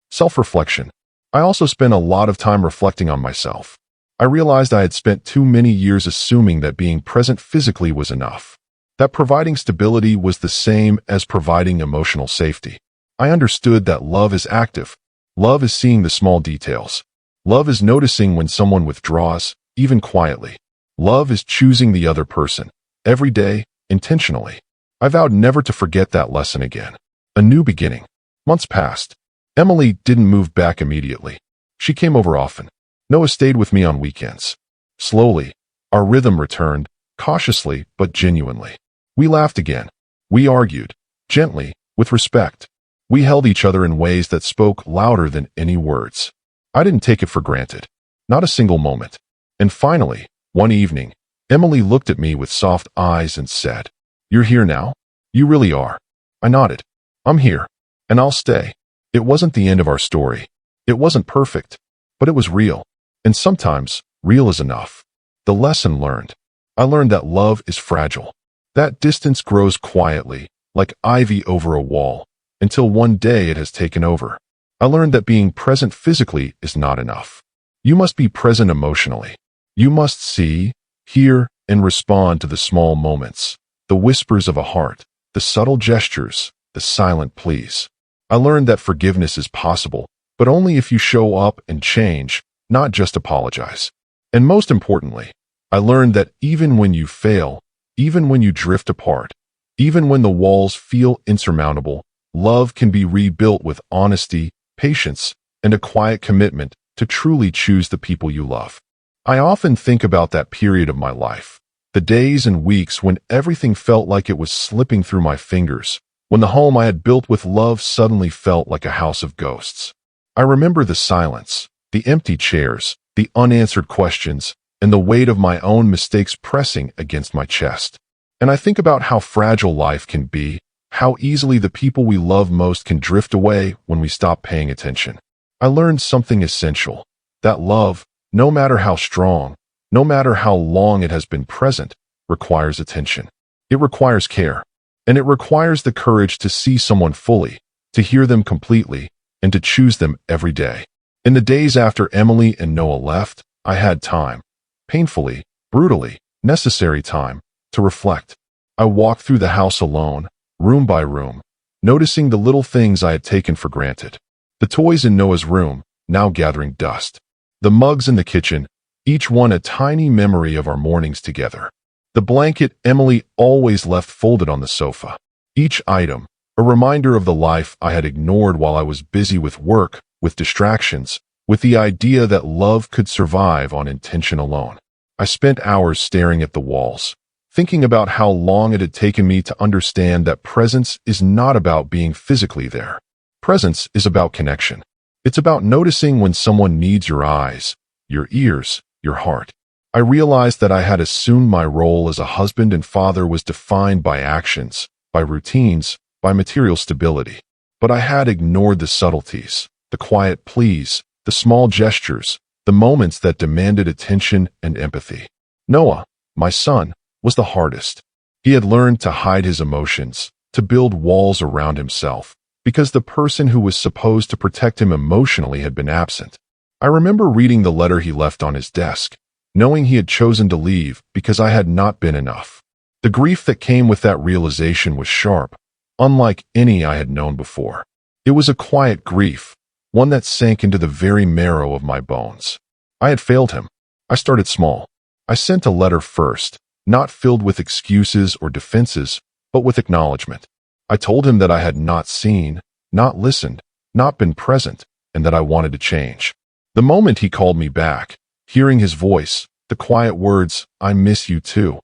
Self-reflection. I also spent a lot of time reflecting on myself. I realized I had spent too many years assuming that being present physically was enough, that providing stability was the same as providing emotional safety. I understood that love is active. Love is seeing the small details. Love is noticing when someone withdraws, even quietly. Love is choosing the other person, every day, intentionally. I vowed never to forget that lesson again. A new beginning. Months passed. Emily didn't move back immediately. She came over often. Noah stayed with me on weekends. Slowly, our rhythm returned, cautiously but genuinely. We laughed again. We argued, gently, with respect. We held each other in ways that spoke louder than any words. I didn't take it for granted. Not a single moment. And finally, one evening, Emily looked at me with soft eyes and said, "You're here now? You really are." I nodded. "I'm here. And I'll stay." It wasn't the end of our story. It wasn't perfect, but it was real. And sometimes, real is enough. The lesson learned. I learned that love is fragile. That distance grows quietly, like ivy over a wall, until one day it has taken over. I learned that being present physically is not enough. You must be present emotionally. You must see, hear, and respond to the small moments, the whispers of a heart, the subtle gestures, the silent pleas. I learned that forgiveness is possible, but only if you show up and change, not just apologize. And most importantly, I learned that even when you fail, even when you drift apart, even when the walls feel insurmountable, love can be rebuilt with honesty, patience, and a quiet commitment to truly choose the people you love. I often think about that period of my life, the days and weeks when everything felt like it was slipping through my fingers, when the home I had built with love suddenly felt like a house of ghosts. I remember the silence, the empty chairs, the unanswered questions, and the weight of my own mistakes pressing against my chest. And I think about how fragile life can be, how easily the people we love most can drift away when we stop paying attention. I learned something essential, that love, no matter how strong, no matter how long it has been present, requires attention. It requires care. And it requires the courage to see someone fully, to hear them completely, and to choose them every day. In the days after Emily and Noah left, I had time, painfully, brutally, necessary time, to reflect. I walked through the house alone, room by room, noticing the little things I had taken for granted. The toys in Noah's room, now gathering dust. The mugs in the kitchen, each one a tiny memory of our mornings together. The blanket Emily always left folded on the sofa. Each item, a reminder of the life I had ignored while I was busy with work, with distractions, with the idea that love could survive on intention alone. I spent hours staring at the walls, thinking about how long it had taken me to understand that presence is not about being physically there. Presence is about connection. It's about noticing when someone needs your eyes, your ears, your heart. I realized that I had assumed my role as a husband and father was defined by actions, by routines, by material stability. But I had ignored the subtleties, the quiet pleas, the small gestures, the moments that demanded attention and empathy. Noah, my son, was the hardest. He had learned to hide his emotions, to build walls around himself, because the person who was supposed to protect him emotionally had been absent. I remember reading the letter he left on his desk, knowing he had chosen to leave because I had not been enough. The grief that came with that realization was sharp, unlike any I had known before. It was a quiet grief, one that sank into the very marrow of my bones. I had failed him. I started small. I sent a letter first, not filled with excuses or defenses, but with acknowledgement. I told him that I had not seen, not listened, not been present, and that I wanted to change. The moment he called me back, hearing his voice, the quiet words, "I miss you too,"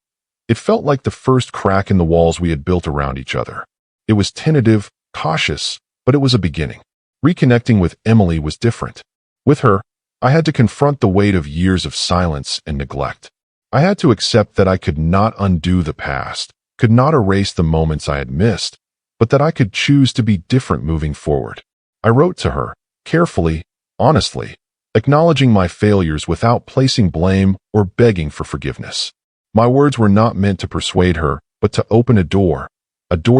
it felt like the first crack in the walls we had built around each other. It was tentative, cautious, but it was a beginning. Reconnecting with Emily was different. With her, I had to confront the weight of years of silence and neglect. I had to accept that I could not undo the past, could not erase the moments I had missed, but that I could choose to be different moving forward. I wrote to her, carefully, honestly, acknowledging my failures without placing blame or begging for forgiveness. My words were not meant to persuade her, but to open a door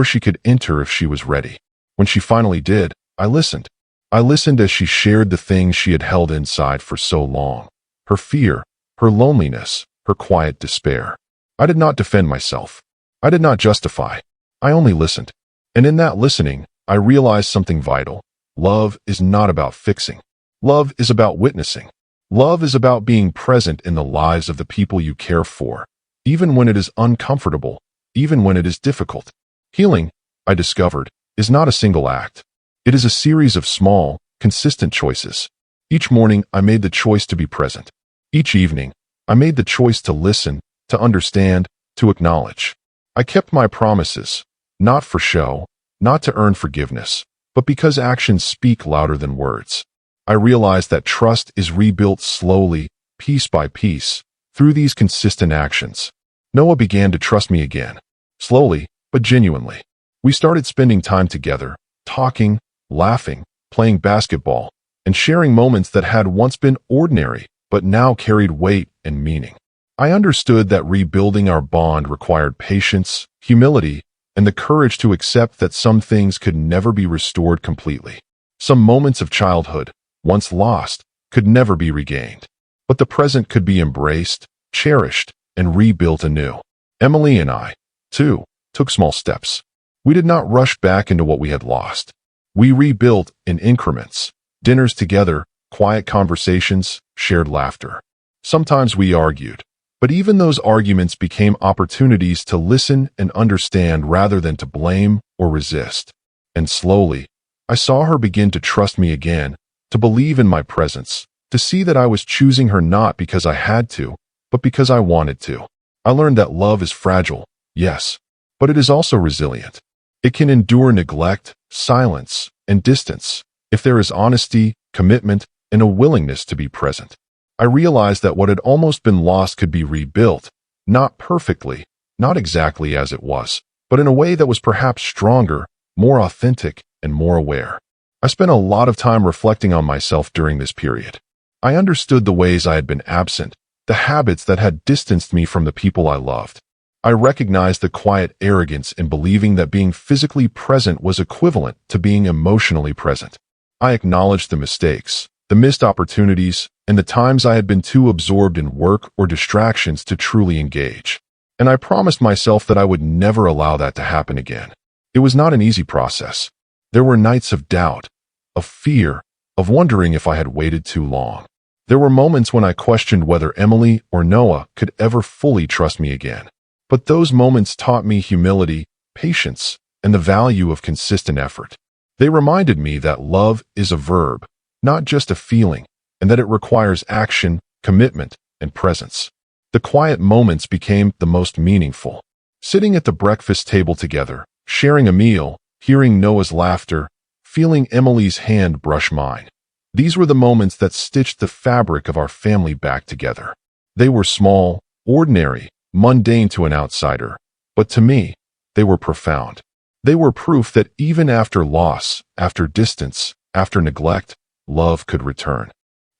she could enter if she was ready. When she finally did, I listened. I listened as she shared the things she had held inside for so long. Her fear, her loneliness, her quiet despair. I did not defend myself. I did not justify. I only listened. And in that listening, I realized something vital. Love is not about fixing. Love is about witnessing. Love is about being present in the lives of the people you care for, even when it is uncomfortable, even when it is difficult. Healing, I discovered, is not a single act. It is a series of small, consistent choices. Each morning, I made the choice to be present. Each evening, I made the choice to listen, to understand, to acknowledge. I kept my promises, not for show, not to earn forgiveness, but because actions speak louder than words. I realized that trust is rebuilt slowly, piece by piece, through these consistent actions. Noah began to trust me again. Slowly, but genuinely. We started spending time together, talking, laughing, playing basketball, and sharing moments that had once been ordinary, but now carried weight and meaning. I understood that rebuilding our bond required patience, humility, and the courage to accept that some things could never be restored completely. Some moments of childhood, once lost, could never be regained. But the present could be embraced, cherished, and rebuilt anew. Emily and I, too, took small steps. We did not rush back into what we had lost. We rebuilt in increments, dinners together, quiet conversations, shared laughter. Sometimes we argued, but even those arguments became opportunities to listen and understand rather than to blame or resist. And slowly, I saw her begin to trust me again, to believe in my presence, to see that I was choosing her not because I had to, but because I wanted to. I learned that love is fragile, yes, but it is also resilient. It can endure neglect, silence, and distance if there is honesty, commitment, and a willingness to be present. I realized that what had almost been lost could be rebuilt, not perfectly, not exactly as it was, but in a way that was perhaps stronger, more authentic, and more aware. I spent a lot of time reflecting on myself during this period. I understood the ways I had been absent, the habits that had distanced me from the people I loved. I recognized the quiet arrogance in believing that being physically present was equivalent to being emotionally present. I acknowledged the mistakes, the missed opportunities, and the times I had been too absorbed in work or distractions to truly engage. And I promised myself that I would never allow that to happen again. It was not an easy process. There were nights of doubt, of fear, of wondering if I had waited too long. There were moments when I questioned whether Emily or Noah could ever fully trust me again. But those moments taught me humility, patience, and the value of consistent effort. They reminded me that love is a verb, not just a feeling, and that it requires action, commitment, and presence. The quiet moments became the most meaningful. Sitting at the breakfast table together, sharing a meal, hearing Noah's laughter, feeling Emily's hand brush mine. These were the moments that stitched the fabric of our family back together. They were small, ordinary, mundane to an outsider, but to me, they were profound. They were proof that even after loss, after distance, after neglect, love could return.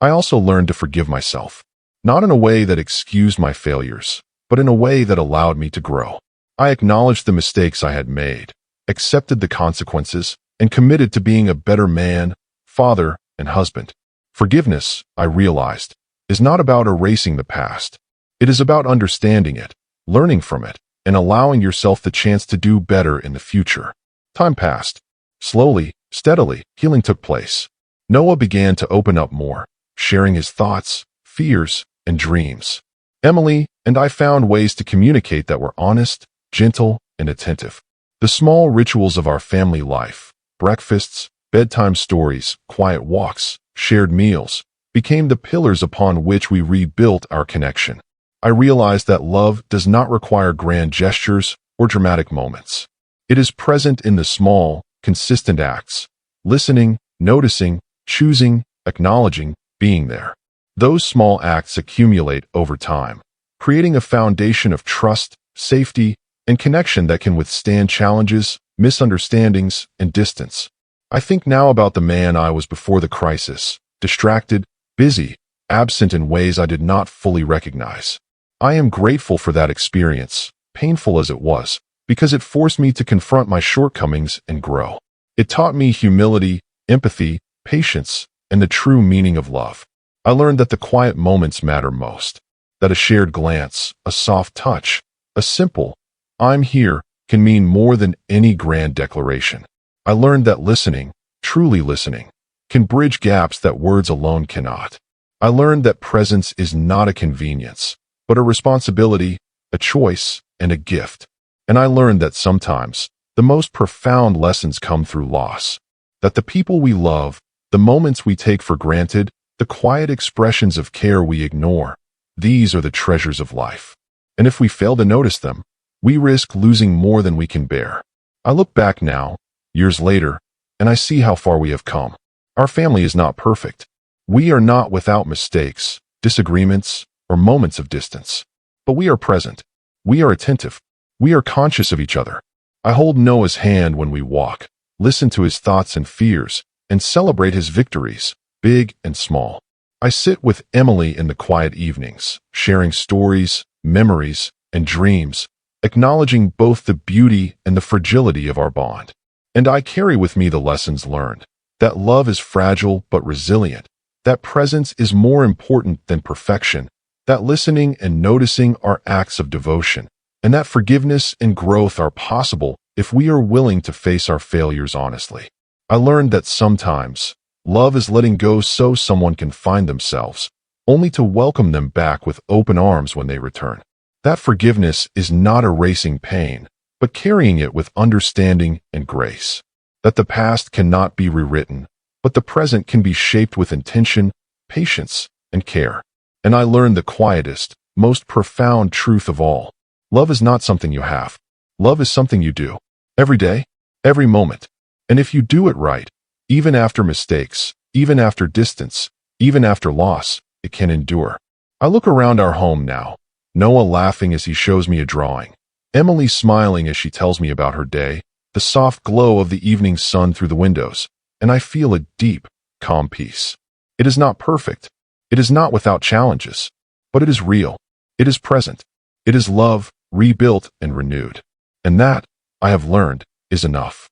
I also learned to forgive myself, not in a way that excused my failures, but in a way that allowed me to grow. I acknowledged the mistakes I had made, accepted the consequences, and committed to being a better man, father, and husband. Forgiveness, I realized, is not about erasing the past. It is about understanding it, learning from it, and allowing yourself the chance to do better in the future. Time passed. Slowly, steadily, healing took place. Noah began to open up more, sharing his thoughts, fears, and dreams. Emily and I found ways to communicate that were honest, gentle, and attentive. The small rituals of our family life, breakfasts, bedtime stories, quiet walks, shared meals, became the pillars upon which we rebuilt our connection. I realized that love does not require grand gestures or dramatic moments. It is present in the small, consistent acts, listening, noticing, choosing, acknowledging, being there. Those small acts accumulate over time, creating a foundation of trust, safety, and connection that can withstand challenges, misunderstandings, and distance. I think now about the man I was before the crisis, distracted, busy, absent in ways I did not fully recognize. I am grateful for that experience, painful as it was, because it forced me to confront my shortcomings and grow. It taught me humility, empathy, patience, and the true meaning of love. I learned that the quiet moments matter most, that a shared glance, a soft touch, a simple, "I'm here," can mean more than any grand declaration. I learned that listening, truly listening, can bridge gaps that words alone cannot. I learned that presence is not a convenience, but a responsibility, a choice, and a gift. And I learned that sometimes the most profound lessons come through loss, that the people we love, the moments we take for granted, the quiet expressions of care we ignore, these are the treasures of life. And if we fail to notice them, we risk losing more than we can bear. I look back now, years later, and I see how far we have come. Our family is not perfect. We are not without mistakes, disagreements, or moments of distance. But we are present. We are attentive. We are conscious of each other. I hold Noah's hand when we walk, listen to his thoughts and fears, and celebrate his victories, big and small. I sit with Emily in the quiet evenings, sharing stories, memories, and dreams, acknowledging both the beauty and the fragility of our bond. And I carry with me the lessons learned, that love is fragile but resilient, that presence is more important than perfection, that listening and noticing are acts of devotion, and that forgiveness and growth are possible if we are willing to face our failures honestly. I learned that sometimes love is letting go so someone can find themselves, only to welcome them back with open arms when they return. That forgiveness is not erasing pain, but carrying it with understanding and grace. That the past cannot be rewritten, but the present can be shaped with intention, patience, and care. And I learned the quietest, most profound truth of all. Love is not something you have. Love is something you do. Every day, every moment. And if you do it right, even after mistakes, even after distance, even after loss, it can endure. I look around our home now, Noah laughing as he shows me a drawing, Emily smiling as she tells me about her day, the soft glow of the evening sun through the windows, and I feel a deep, calm peace. It is not perfect. It is not without challenges, but it is real. It is present. It is love, rebuilt and renewed. And that, I have learned, is enough.